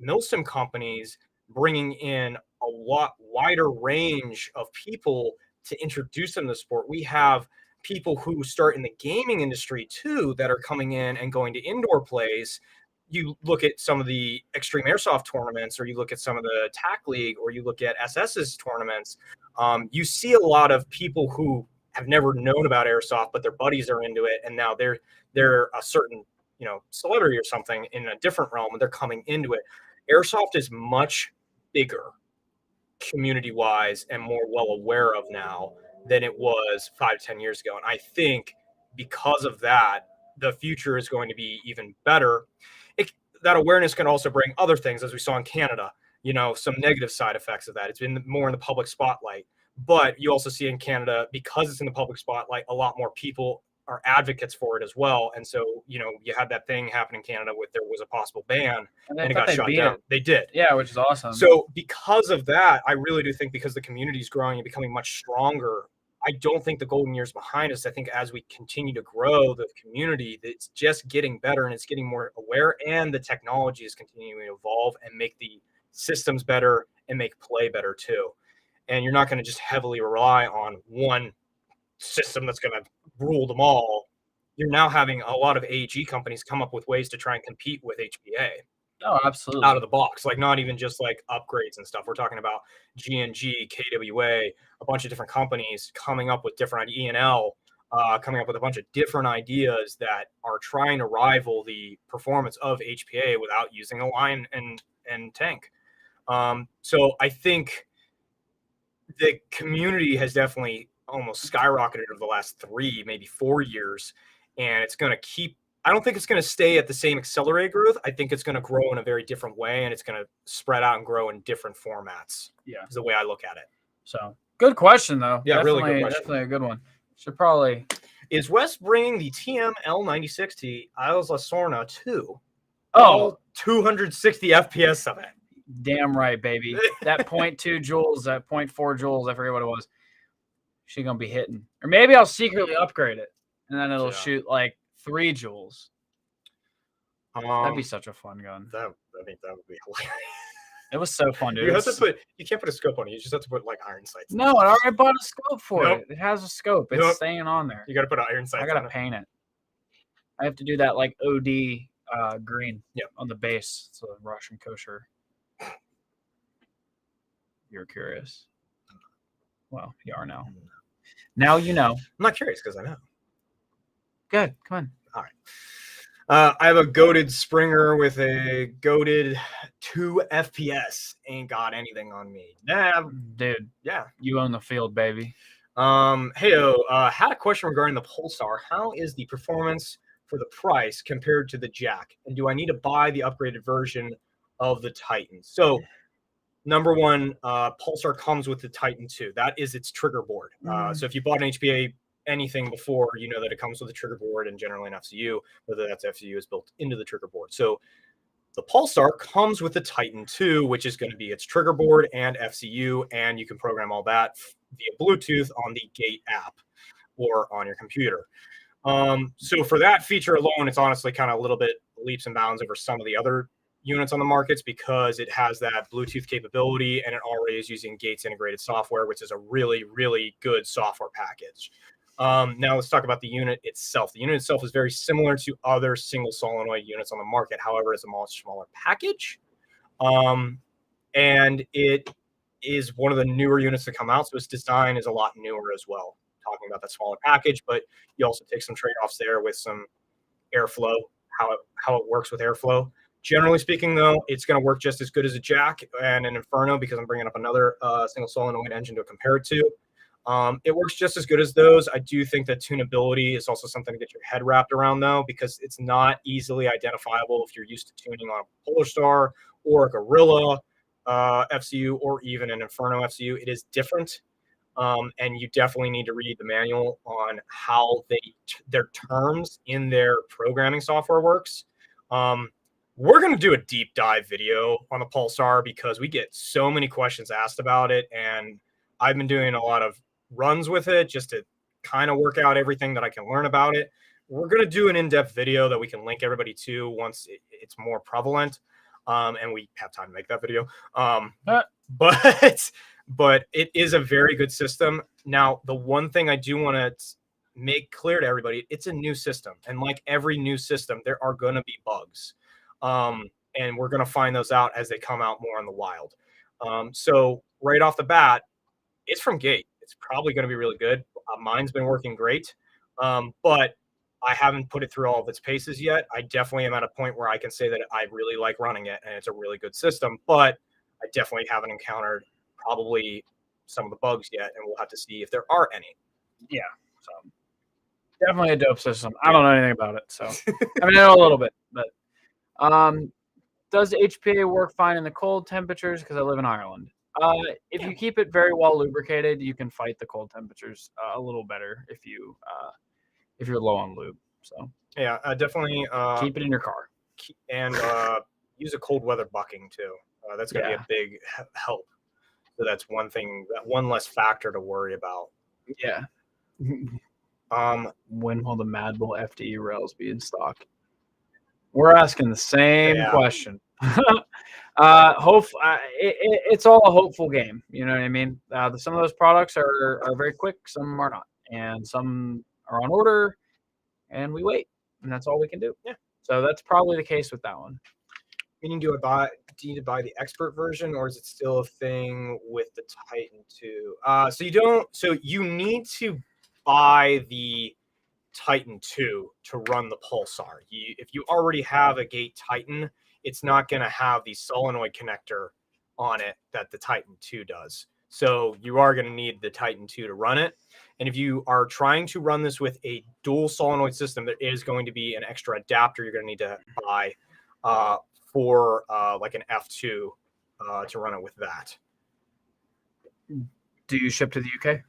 Speaker 2: milsim companies bringing in a lot wider range of people to introduce them to the sport. We have people who start in the gaming industry too that are coming in and going to indoor plays. You look at some of the extreme airsoft tournaments, or you look at some of the TAC League, or you look at SS's tournaments. You see a lot of people who have never known about airsoft, but their buddies are into it, and now they're a certain celebrity or something in a different realm, and they're coming into it. Airsoft is much bigger community wise and more well aware of now than it was 5-10 years ago. And I think because of that, the future is going to be even better. That awareness can also bring other things, as we saw in Canada, some negative side effects of that. It's been more in the public spotlight, but you also see in Canada, because it's in the public spotlight, a lot more people are advocates for it as well. And so, you had that thing happen in Canada with there was a possible ban and it got shut down. They did.
Speaker 1: Yeah, which is awesome.
Speaker 2: So because of that, I really do think because the community is growing and becoming much stronger, I don't think the golden years behind us. I think as we continue to grow the community, it's just getting better and it's getting more aware, and the technology is continuing to evolve and make the systems better and make play better too. And you're not going to just heavily rely on one system that's going to rule them all. You're now having a lot of AEG companies come up with ways to try and compete with HPA.
Speaker 1: Oh, absolutely.
Speaker 2: Out of the box, like not even just like upgrades and stuff. We're talking about GNG, KWA, a bunch of different companies coming up with different E&L, coming up with a bunch of different ideas that are trying to rival the performance of HPA without using a line and tank. So I think the community has definitely almost skyrocketed over the last 3, maybe 4 years, and it's going to keep. I don't think it's going to stay at the same accelerated growth. I think it's going to grow in a very different way, and it's going to spread out and grow in different formats.
Speaker 1: Yeah,
Speaker 2: is the way I look at it.
Speaker 1: So good question, though.
Speaker 2: Yeah, really good question.
Speaker 1: Definitely a good one. Should probably.
Speaker 2: Is Wes bringing the TM L96 to Isles La Sorna too?
Speaker 1: Oh,
Speaker 2: 260 FPS of it.
Speaker 1: Damn right, baby. That 0.2 joules, that 0.4 joules, I forget what it was. She's going to be hitting. Or maybe I'll secretly upgrade it, and then it'll shoot like 3 joules. That'd be such a fun gun.
Speaker 2: I think that would be hilarious.
Speaker 1: It was so fun, dude.
Speaker 2: You can't put a scope on it. You just have to put like iron sights.
Speaker 1: No, I already bought a scope for it. It has a scope. It's staying on there.
Speaker 2: You got to put iron sights.
Speaker 1: I got to paint it. I have to do that like OD green on the base. It's a Russian kosher. You're curious. Well, you are now. Now you know.
Speaker 2: I'm not curious because I know.
Speaker 1: Good. Come on.
Speaker 2: All right. I have a goated Springer with a goated 2 FPS. Ain't got anything on me.
Speaker 1: Dude.
Speaker 2: Yeah.
Speaker 1: You own the field, baby.
Speaker 2: Heyo, had a question regarding the Pulsar. How is the performance for the price compared to the Jack? And do I need to buy the upgraded version of the Titan? So, number one, Pulsar comes with the Titan 2. That is its trigger board. So if you bought an HPA anything before, you know that it comes with a trigger board and generally an FCU, whether that's FCU is built into the trigger board. So the Pulsar comes with the Titan 2, which is going to be its trigger board and FCU, and you can program all that via Bluetooth on the Gate app or on your computer. So for that feature alone, it's honestly kind of a little bit leaps and bounds over some of the other units on the markets because it has that Bluetooth capability and it already is using Gates integrated software, which is a really, really good software package. Now let's talk about the unit itself. The unit itself is very similar to other single solenoid units on the market. However, it's a much smaller package. And it is one of the newer units to come out. So its design is a lot newer as well. Talking about that smaller package, but you also take some trade-offs there with some airflow, how it works with airflow. Generally speaking, though, it's going to work just as good as a Jack and an Inferno because I'm bringing up another single solenoid engine to compare it to. It works just as good as those. I do think that tunability is also something to get your head wrapped around, though, because it's not easily identifiable if you're used to tuning on a Polar Star or a Gorilla FCU or even an Inferno FCU. It is different, and you definitely need to read the manual on how their terms in their programming software works. We're going to do a deep dive video on the Pulsar because we get so many questions asked about it. And I've been doing a lot of runs with it just to kind of work out everything that I can learn about it. We're going to do an in-depth video that we can link everybody to once it's more prevalent. And we have time to make that video. But it is a very good system. Now, the one thing I do want to make clear to everybody, it's a new system. And like every new system, there are going to be bugs. And we're going to find those out as they come out more in the wild. So right off the bat, it's from Gate. It's probably going to be really good. Mine's been working great. But I haven't put it through all of its paces yet. I definitely am at a point where I can say that I really like running it and it's a really good system, but I definitely haven't encountered probably some of the bugs yet, and we'll have to see if there are any.
Speaker 1: Yeah, so definitely a dope system. I don't know anything about it, so I mean, I know a little bit, but does HPA work fine in the cold temperatures? Because I live in Ireland. If you keep it very well lubricated, you can fight the cold temperatures a little better if you're low on lube. So
Speaker 2: yeah, definitely
Speaker 1: keep it in your car
Speaker 2: and use a cold weather bucking too. That's going to be a big help. So that's one thing, that one less factor to worry about.
Speaker 1: Yeah. When will the Mad Bull FDE rails be in stock? We're asking the same question. It's all a hopeful game. You know what I mean? Some of those products are very quick, some are not, and some are on order, and we wait, and that's all we can do.
Speaker 2: Yeah.
Speaker 1: So that's probably the case with that one.
Speaker 2: Meaning, do you need to buy the expert version, or is it still a thing with the Titan 2? So you need to buy the Titan 2 to run the Pulsar. If you already have a Gate Titan, it's not going to have the solenoid connector on it that the Titan 2 does. So you are going to need the Titan 2 to run it. And if you are trying to run this with a dual solenoid system, there is going to be an extra adapter you're going to need to buy for like an F2 to run it with that.
Speaker 1: Do you ship to the UK?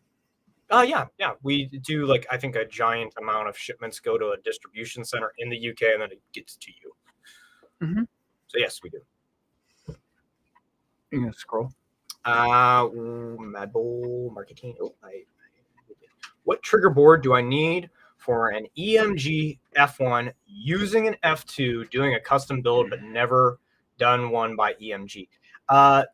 Speaker 2: Yeah. We do, like, I think a giant amount of shipments go to a distribution center in the UK and then it gets to you.
Speaker 1: Mm-hmm.
Speaker 2: So yes, we do.
Speaker 1: You can scroll.
Speaker 2: Mad Bull marketing. What trigger board do I need for an EMG F1 using an F2, doing a custom build, but never done one by EMG? I'm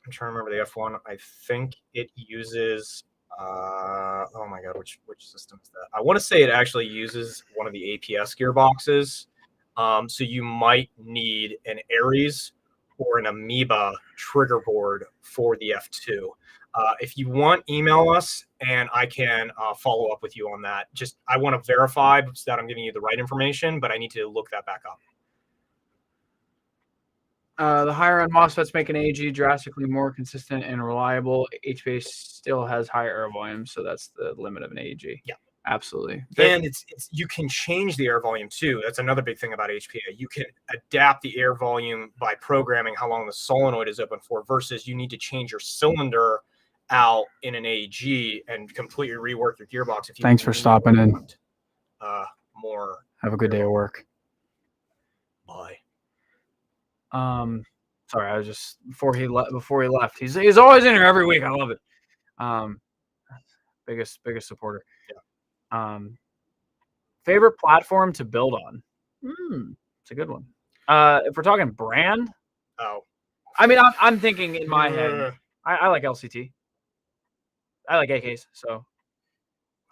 Speaker 2: trying to remember the F1. I think it uses, oh my God, which system is that? I want to say it actually uses one of the APS gearboxes. So you might need an Aries or an Amoeba trigger board for the F2. If you want, email us and I can follow up with you on that. Just, I want to verify so that I'm giving you the right information, but I need to look that back up.
Speaker 1: The higher end MOSFETs make an AG drastically more consistent and reliable. HPA still has higher air volume, so that's the limit of an AG.
Speaker 2: Yeah,
Speaker 1: absolutely.
Speaker 2: And it's you can change the air volume too. That's another big thing about HPA. You can adapt the air volume by programming how long the solenoid is open for, versus you need to change your cylinder out in an AG and completely rework your gearbox. If you
Speaker 1: Thanks for stopping in.
Speaker 2: More.
Speaker 1: Have a good day at work.
Speaker 2: Bye.
Speaker 1: Sorry, I was just before he left. He's always in here every week. I love it. Biggest supporter.
Speaker 2: Yeah.
Speaker 1: Favorite platform to build on? It's a good one. If we're talking brand, I mean, I'm thinking in my head, I like LCT. I like AKs, so.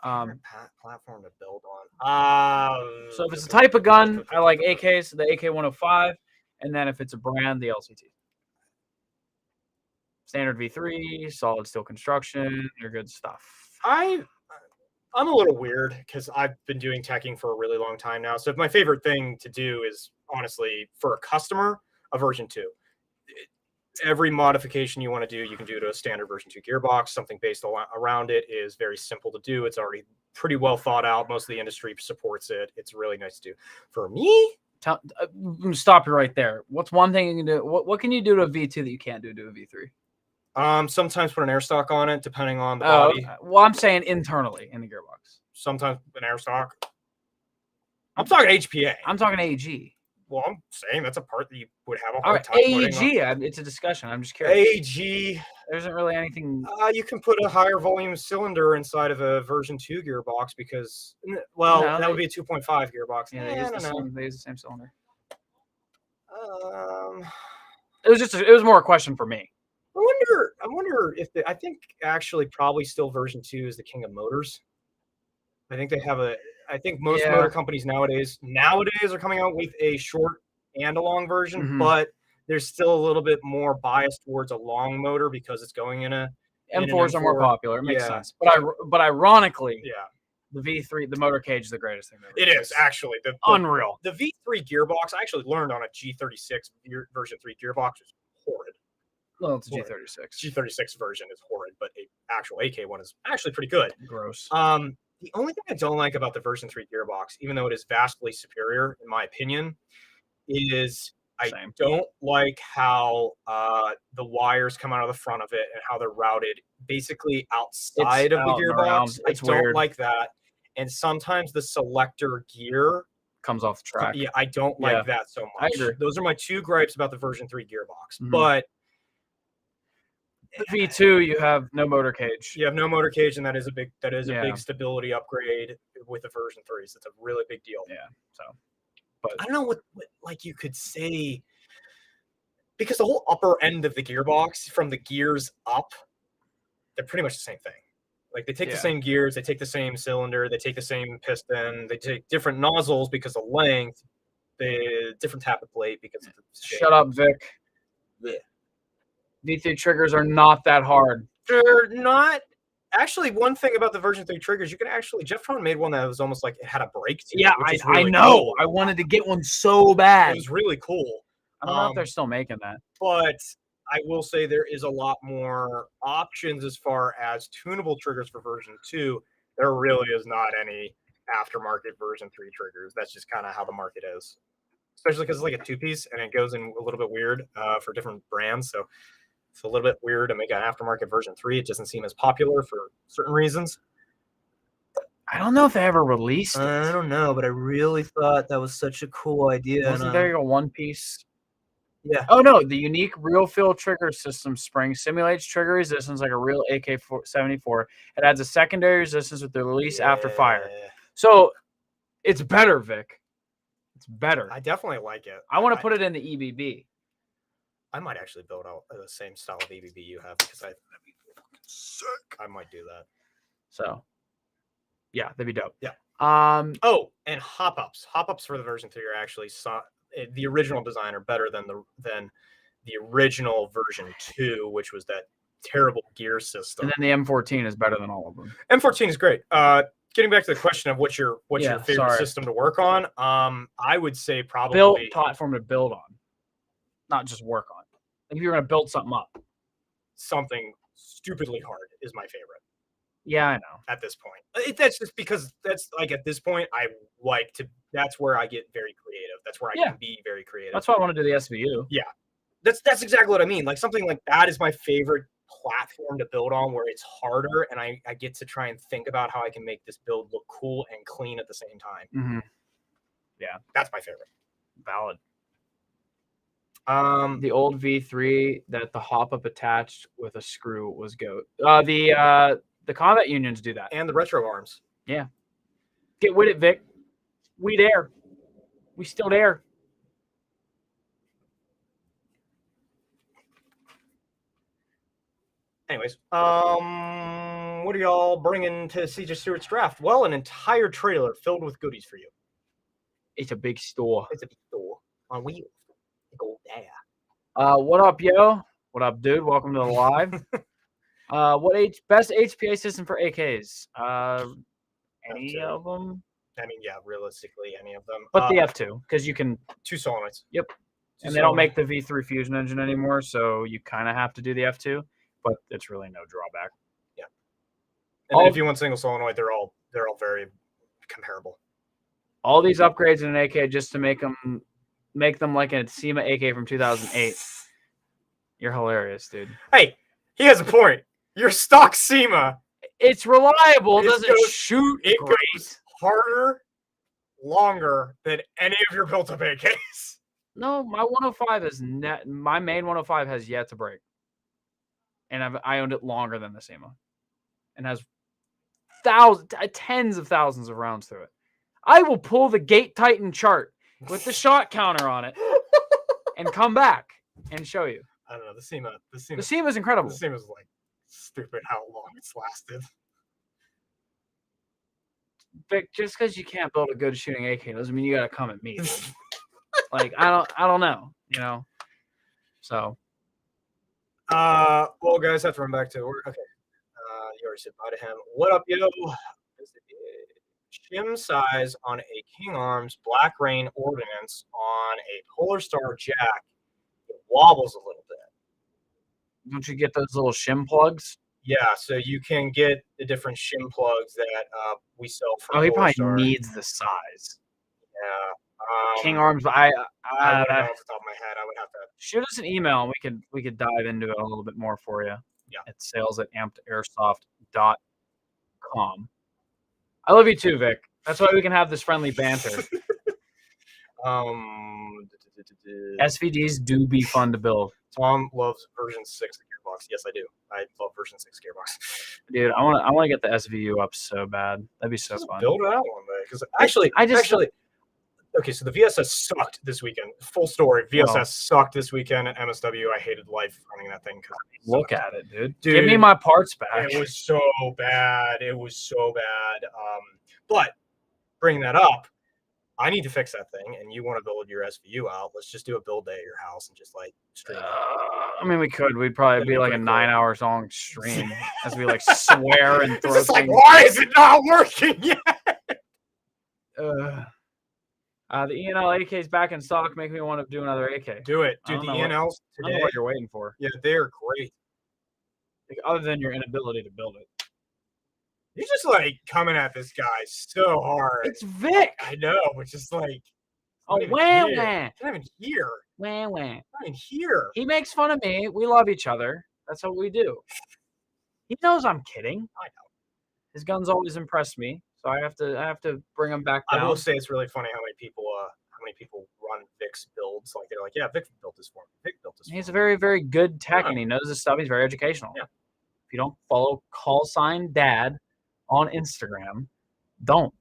Speaker 2: Platform to build on.
Speaker 1: So if it's a type of gun, I like AKs, the AK-105, and then if it's a brand, the LCT. Standard V3, solid steel construction, they're good stuff.
Speaker 2: I'm a little weird because I've been doing teching for a really long time now. So if my favorite thing to do is, honestly, for a customer, a version 2. Every modification you want to do, you can do to a standard version 2 gearbox. Something based around it is very simple to do. It's already pretty well thought out. Most of the industry supports it. It's really nice to do. For me,
Speaker 1: stop you right there. What's one thing you can do? What can you do to a V2 that you can't do to a V3?
Speaker 2: Sometimes put an air stock on it, depending on the body.
Speaker 1: Okay. Well, I'm saying internally in the gearbox.
Speaker 2: Sometimes an air stock. I'm talking HPA.
Speaker 1: I'm talking AG.
Speaker 2: Well, I'm saying that's a part that you would have a hard time putting on.
Speaker 1: It's a discussion. I'm just curious.
Speaker 2: AEG.
Speaker 1: There isn't really anything.
Speaker 2: You can put a higher volume cylinder inside of a version 2 gearbox because, that would be a 2.5 gearbox.
Speaker 1: Yeah, they use the same cylinder.
Speaker 2: It
Speaker 1: was more a question for me.
Speaker 2: I wonder if I think actually probably still version 2 is the king of motors. I think they have I think most motor companies nowadays are coming out with a short and a long version, but there's still a little bit more bias towards a long motor because it's going in
Speaker 1: M4s are more popular. It makes sense. But ironically, the V3, the motor cage is the greatest thing ever.
Speaker 2: It is actually
Speaker 1: unreal.
Speaker 2: The V3 gearbox, I actually learned on a G36 version 3 gearbox is horrid.
Speaker 1: Well, it's a G36.
Speaker 2: G36 version is horrid, but the actual AK one is actually pretty good.
Speaker 1: Gross.
Speaker 2: The only thing I don't like about the version 3 gearbox, even though it is vastly superior in my opinion, is I don't like how the wires come out of the front of it and how they're routed basically outside of the gearbox. I don't like that. And sometimes the selector gear
Speaker 1: comes off the track.
Speaker 2: Yeah, I don't like that so much.
Speaker 1: I agree.
Speaker 2: Those are my 2 gripes about the version 3 gearbox. But
Speaker 1: the V2, you have no motor cage.
Speaker 2: You have no motor cage, and that is a big stability upgrade with the version 3s. That's a really big deal.
Speaker 1: Yeah. So, but
Speaker 2: I don't know what like you could say, because the whole upper end of the gearbox from the gears up, they're pretty much the same thing. Like they take the same gears, they take the same cylinder, they take the same piston, they take different nozzles because of length, the different tappet plate because of the shape.
Speaker 1: Shut up, Vic.
Speaker 2: Yeah.
Speaker 1: V3 triggers are not that hard.
Speaker 2: They're not. Actually, one thing about the version 3 triggers, you can actually, Jeftron made one that was almost like it had a brake to it.
Speaker 1: Yeah, I know. Cool. I wanted to get one so bad.
Speaker 2: It was really cool.
Speaker 1: I don't know if they're still making that.
Speaker 2: But I will say there is a lot more options as far as tunable triggers for version 2. There really is not any aftermarket version 3 triggers. That's just kind of how the market is. Especially because it's like a 2-piece and it goes in a little bit weird for different brands. So it's a little bit weird to make an aftermarket version 3. It doesn't seem as popular for certain reasons.
Speaker 1: I don't know if they ever released it.
Speaker 2: I don't know, but I really thought that was such a cool idea.
Speaker 1: Wasn't there a 1-piece?
Speaker 2: Yeah.
Speaker 1: Oh, no. The unique real feel trigger system spring simulates trigger resistance like a real AK-74. It adds a secondary resistance with the release after fire. So it's better, Vic. It's better.
Speaker 2: I definitely like it.
Speaker 1: I want to put it in the EBB.
Speaker 2: I might actually build out the same style of EBB you have because that'd be fucking sick. I might do that.
Speaker 1: So, yeah, that'd be dope.
Speaker 2: Yeah.
Speaker 1: Oh,
Speaker 2: and hop-ups. Hop-ups for the version 3 are actually the original design are better than the original version 2, which was that terrible gear system.
Speaker 1: And then the M14 is better than all of them.
Speaker 2: M14 is great. Getting back to the question of what's your favorite system to work on, I would say probably
Speaker 1: platform to build on, not just work on. Like if you're going to build something up,
Speaker 2: something stupidly hard is my favorite.
Speaker 1: Yeah, I know.
Speaker 2: At this point, that's just because that's like at this point, I like to. That's where I get very creative. That's where I can be very creative.
Speaker 1: That's why I want to do the SVU.
Speaker 2: Yeah, that's exactly what I mean. Like something like that is my favorite platform to build on, where it's harder, and I get to try and think about how I can make this build look cool and clean at the same time.
Speaker 1: Mm-hmm. Yeah,
Speaker 2: that's my favorite.
Speaker 1: Valid. The old V3 that the hop up attached with a screw was goat. The combat unions do that.
Speaker 2: And the retro arms.
Speaker 1: Yeah. Get with it, Vic. We there. We still there.
Speaker 2: Anyways, what are y'all bringing to CJ Stewart's draft? Well, an entire trailer filled with goodies for you.
Speaker 1: It's a big store.
Speaker 2: It's a big store on wheels. Go there.
Speaker 1: What up, yo? What up, dude? Welcome to the live. Best HPA system for AKs? Any of them?
Speaker 2: I mean, yeah, realistically, any of them.
Speaker 1: But the F2, because you can
Speaker 2: 2 solenoids.
Speaker 1: Yep. And they don't make the V3 fusion engine anymore, so you kind of have to do the F2, but it's really no drawback.
Speaker 2: Yeah. And if you want single solenoid, they're all very comparable.
Speaker 1: All these upgrades in an AK just to make them like a SEMA AK from 2008. You're hilarious, dude.
Speaker 2: Hey, he has a point. Your stock SEMA.
Speaker 1: It's reliable. It doesn't shoot.
Speaker 2: It goes harder, longer than any of your built-up AKs.
Speaker 1: No, my 105 is net. My main 105 has yet to break, and I owned it longer than the SEMA, and has tens of thousands of rounds through it. I will pull the Gate Titan chart with the shot counter on it, and come back and show you.
Speaker 2: I don't know. The SEMA
Speaker 1: is incredible.
Speaker 2: The SEMA is like stupid how long it's lasted.
Speaker 1: But just because you can't build a good shooting AK doesn't mean you got to come at me. Like I don't know, you know. So.
Speaker 2: Well, guys, I have to run back to work. Okay. You already said bye to him. What up, yo? Shim size on a King Arms Black Rain Ordnance on a Polar Star Jack. It wobbles a little bit.
Speaker 1: Don't you get those little shim plugs?
Speaker 2: Yeah, so you can get the different shim plugs that we sell from.
Speaker 1: Oh, he probably needs the size.
Speaker 2: Yeah.
Speaker 1: King Arms.
Speaker 2: I don't know off the top of my head. I would have to
Speaker 1: shoot us an email and we could dive into it a little bit more for you.
Speaker 2: Yeah.
Speaker 1: At sales@ampedairsoft.com. I love you too, Vic. That's why we can have this friendly banter. SVDs do be fun to build.
Speaker 2: Tom loves version 6 of Gearbox. Yes, I do. I love version 6 Gearbox.
Speaker 1: Dude, I want to get the SVU up so bad. That'd be so fun.
Speaker 2: Build it out one day. Because actually, okay, so the VSS sucked this weekend. Full story. VSS sucked this weekend at MSW. I hated life running that thing.
Speaker 1: Look at it, dude. Give me my parts back.
Speaker 2: It was so bad. But bringing that up, I need to fix that thing, and you want to build your SVU out. Let's just do a build day at your house and just like stream it.
Speaker 1: I mean, we could. We'd probably be like a 9-hour long stream as we like swear and throw things.
Speaker 2: Like, why is it not working yet?
Speaker 1: The ENL AK is back in stock. Make me want to do another AK.
Speaker 2: Do it. Dude, the ENLs today.
Speaker 1: I don't know what you're waiting for.
Speaker 2: Yeah, they're great.
Speaker 1: Like, other than your inability to build it.
Speaker 2: You're just like coming at this guy so hard.
Speaker 1: It's Vic.
Speaker 2: I know, but just like.
Speaker 1: Oh, wah.
Speaker 2: It's not even here.
Speaker 1: Wah.
Speaker 2: Not even here.
Speaker 1: He makes fun of me. We love each other. That's what we do. He knows I'm kidding.
Speaker 2: I know.
Speaker 1: His guns always impress me, so I have to bring him back down.
Speaker 2: I will say it's really funny how many people run Vic's builds. Like they're like, yeah, Vic built this for me. Vic built this.
Speaker 1: He's a very, very good tech, and he knows his stuff. He's very educational.
Speaker 2: Yeah.
Speaker 1: If you don't follow _dad on Instagram, don't.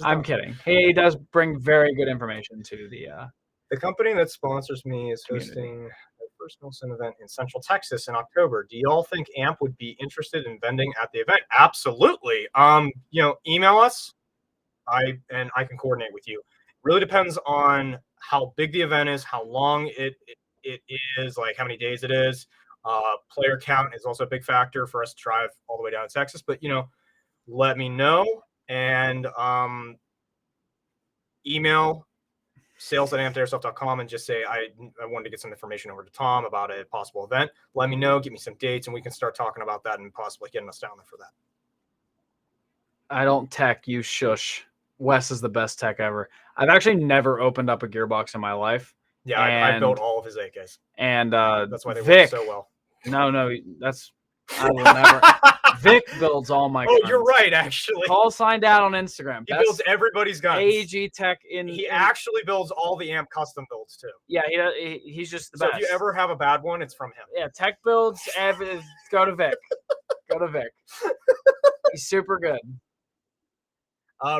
Speaker 1: I'm kidding. He does bring very good information to
Speaker 2: the company that sponsors me is hosting their first Wilson event in Central Texas in October. Do y'all think AMP would be interested in vending at the event? Absolutely. Email us. I can coordinate with you. Really depends on how big the event is, how long it is, like how many days it is. Player count is also a big factor for us to drive all the way down to Texas. But let me know, and email sales@ampedairsoft.com and just say I wanted to get some information over to Tom about a possible event. Let me know, give me some dates, and we can start talking about that and possibly getting us down there for that.
Speaker 1: I don't tech, you shush. Wes is the best tech ever. I've actually never opened up a gearbox in my life.
Speaker 2: Yeah, I built all of his AKs.
Speaker 1: And
Speaker 2: that's why they work so well.
Speaker 1: No, I will never. Vic builds all my guns.
Speaker 2: Oh, you're right, actually.
Speaker 1: _dad on Instagram.
Speaker 2: He builds everybody's guns.
Speaker 1: AG Tech
Speaker 2: He actually builds all the AMP custom builds too.
Speaker 1: Yeah, he's just the best.
Speaker 2: So if you ever have a bad one, it's from him.
Speaker 1: Yeah, tech builds. Go to Vic. Go to Vic. He's super good.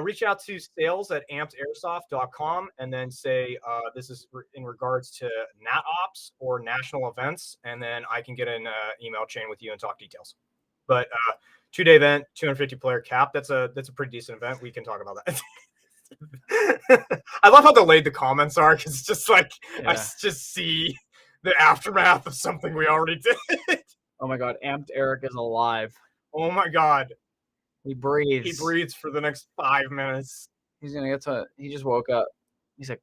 Speaker 2: Reach out to sales@ampedairsoft.com and then say this is in regards to Nat Ops or national events, and then I can get an email chain with you and talk details. But 2-day event, 250 player cap. That's a pretty decent event. We can talk about that. I love how delayed the comments are, because it's just like I just see the aftermath of something we already did.
Speaker 1: Oh my God, Amped Eric is alive.
Speaker 2: Oh my God.
Speaker 1: He breathes.
Speaker 2: He breathes for the next 5 minutes.
Speaker 1: He's gonna get to. He just woke up. He's like,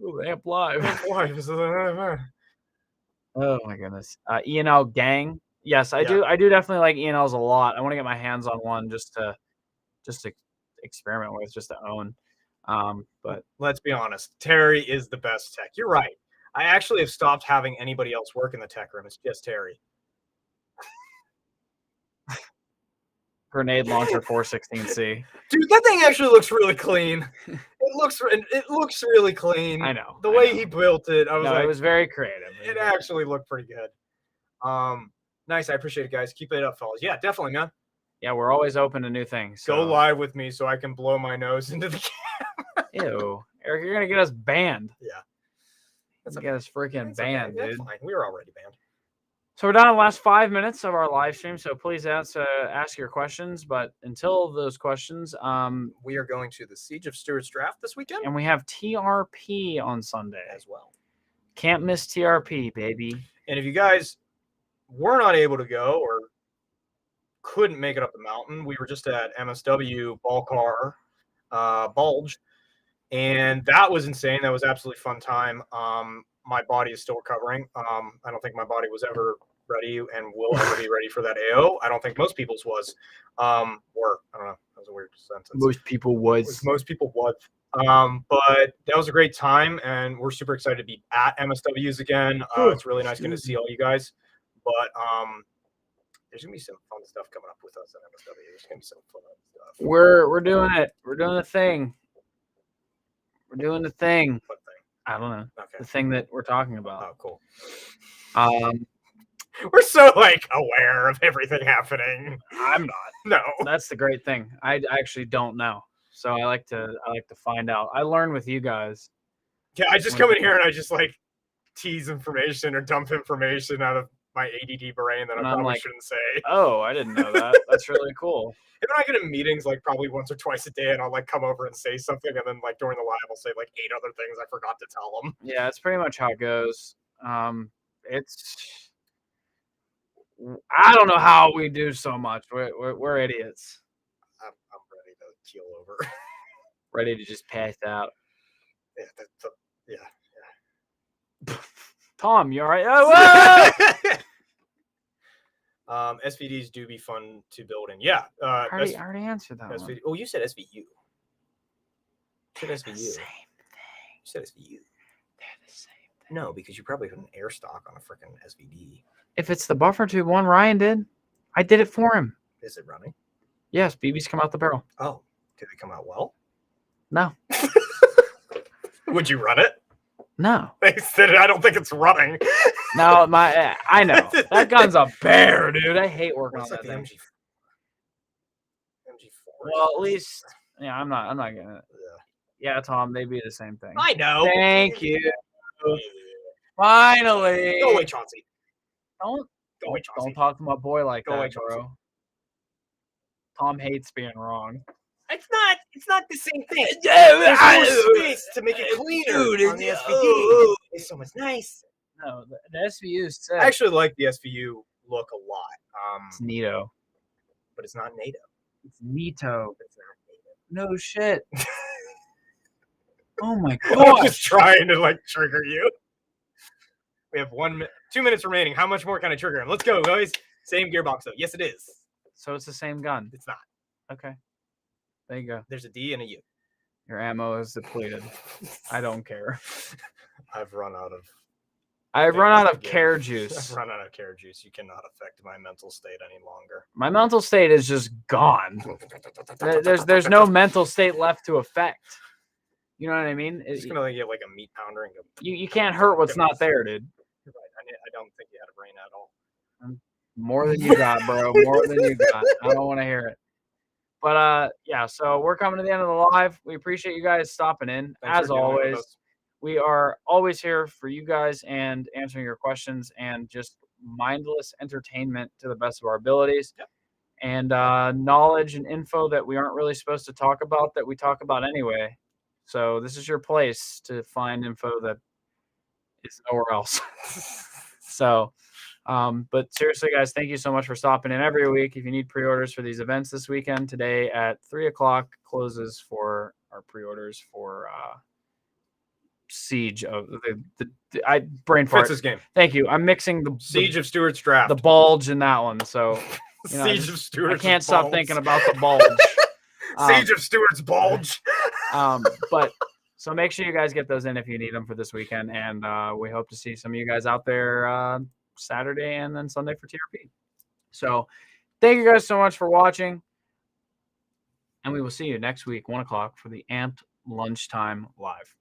Speaker 1: "Ooh, Amp Live." Oh my goodness. ENL gang. Yes, I do. I do definitely like ENLs a lot. I want to get my hands on one just to experiment with, just to own. But
Speaker 2: let's be honest, Terry is the best tech. You're right. I actually have stopped having anybody else work in the tech room. It's just Terry.
Speaker 1: Grenade launcher 416C.
Speaker 2: Dude, that thing actually looks really clean. It looks really clean.
Speaker 1: I know.
Speaker 2: The way he built it, I was like,
Speaker 1: it was very creative.
Speaker 2: It actually looked pretty good. Nice. I appreciate it, guys. Keep it up, fellas. Yeah, definitely, man.
Speaker 1: Yeah, we're always open to new things.
Speaker 2: Go live with me so I can blow my nose into the camera.
Speaker 1: Ew. Eric, you're going to get us banned.
Speaker 2: Yeah.
Speaker 1: Get us freaking banned, dude.
Speaker 2: Fine. We were already banned.
Speaker 1: So we're down to the last 5 minutes of our live stream, so please ask your questions. But until those questions,
Speaker 2: we are going to the Siege of Stewart's draft this weekend.
Speaker 1: And we have TRP on Sunday.
Speaker 2: As well. Can't
Speaker 1: miss TRP, baby.
Speaker 2: And if you guys were not able to go or couldn't make it up the mountain, we were just at MSW Balcar Bulge, and that was insane. That was absolutely fun time. My body is still recovering. I don't think my body was ever ready and will ever be ready for that AO. I don't think most people's was. Or I don't know. That was a weird sentence.
Speaker 1: Most people was.
Speaker 2: Most people was. But that was a great time, and we're super excited to be at MSWs again. It's really nice getting to see all you guys. But there's gonna be some fun stuff coming up with us at MSW. There's gonna be some fun stuff.
Speaker 1: We're doing it. We're doing the thing. We're doing the thing.
Speaker 2: What thing?
Speaker 1: I don't know.
Speaker 2: Okay.
Speaker 1: The thing that we're talking about.
Speaker 2: Oh, cool.
Speaker 1: We're
Speaker 2: so aware of everything happening.
Speaker 1: I'm not.
Speaker 2: No.
Speaker 1: That's the great thing. I actually don't know. So I like to find out. I learn with you guys.
Speaker 2: Yeah, I just come in here and I just tease information or dump information out of my ADD brain that I probably shouldn't say.
Speaker 1: Oh, I didn't know that. That's really cool.
Speaker 2: And when I get in meetings probably once or twice a day, and I'll come over and say something, and then during the live I'll say 8 other things I forgot to tell them.
Speaker 1: Yeah, it's pretty much how it goes. I don't know how we do so much. We're idiots.
Speaker 2: I'm ready to keel over.
Speaker 1: Ready to just pass out.
Speaker 2: Yeah,
Speaker 1: yeah. Tom, you all right? Oh,
Speaker 2: SVDs do be fun to build in. Yeah.
Speaker 1: I already answered that one.
Speaker 2: Oh, you said SVU. You said
Speaker 1: They're
Speaker 2: SVU.
Speaker 1: the same thing.
Speaker 2: You said SVU.
Speaker 1: They're the same thing.
Speaker 2: No, because you probably put an air stock on a freaking SVD.
Speaker 1: If it's the buffer tube one Ryan did, I did it for him.
Speaker 2: Is it running?
Speaker 1: Yes, BBs come out the barrel.
Speaker 2: Oh, did they come out well?
Speaker 1: No.
Speaker 2: Would you run it?
Speaker 1: No.
Speaker 2: They said I don't think it's running.
Speaker 1: No, I know. That gun's a bear, dude. I hate working on that thing.
Speaker 2: MG4.
Speaker 1: Well, at least I'm not gonna. Yeah, Tom, they be the same thing.
Speaker 2: I know.
Speaker 1: Thank you. Finally.
Speaker 2: Go away, Chauncey.
Speaker 1: Don't talk to my boy like that, bro. Tom hates being wrong.
Speaker 2: It's not the same thing. There's more space to make it cleaner on the SVD. It's so much nicer.
Speaker 1: No, the SVU is sick.
Speaker 2: I actually like the SVU look a lot.
Speaker 1: It's neato.
Speaker 2: But it's not NATO.
Speaker 1: It's neato.
Speaker 2: It's not NATO.
Speaker 1: No shit. Oh my god.
Speaker 2: I'm just trying to trigger you. We have 2 minutes remaining. How much more can I trigger him? Let's go, guys. Same gearbox though. Yes, it is.
Speaker 1: So it's the same gun.
Speaker 2: It's not.
Speaker 1: Okay. There you go.
Speaker 2: There's a D and a U.
Speaker 1: Your ammo is depleted. I don't care.
Speaker 2: I've run out of
Speaker 1: care juice.
Speaker 2: I've run out of care juice. You cannot affect my mental state any longer.
Speaker 1: My mental state is just gone. There's no mental state left to affect. You know what I mean?
Speaker 2: It's gonna get like a meat pounder and go.
Speaker 1: You can't hurt what's not there, dude.
Speaker 2: You're right. I don't think you had a brain at all.
Speaker 1: More than you got, bro. More than you got. I don't want to hear it. But yeah, so we're coming to the end of the live. We appreciate you guys stopping in.
Speaker 2: Thanks
Speaker 1: as always, we are always here for you guys and answering your questions and just mindless entertainment to the best of our abilities.
Speaker 2: Yep.
Speaker 1: And knowledge and info that we aren't really supposed to talk about that we talk about anyway. So this is your place to find info that is nowhere else. So, but seriously, guys, thank you so much for stopping in every week. If you need pre-orders for these events this weekend, today at 3:00 closes for our pre-orders for Siege of the brain fart.
Speaker 2: Fritz's game.
Speaker 1: Thank you. I'm mixing the
Speaker 2: Siege of Stewart's draft.
Speaker 1: The bulge in that one. So
Speaker 2: Siege of Stewart's.
Speaker 1: I can't stop thinking about the bulge.
Speaker 2: Siege of Stewart's bulge.
Speaker 1: But so make sure you guys get those in if you need them for this weekend, and we hope to see some of you guys out there Saturday and then Sunday for TRP. So thank you guys so much for watching. and we will see you next week, 1 o'clock, for the Amped Lunchtime Live.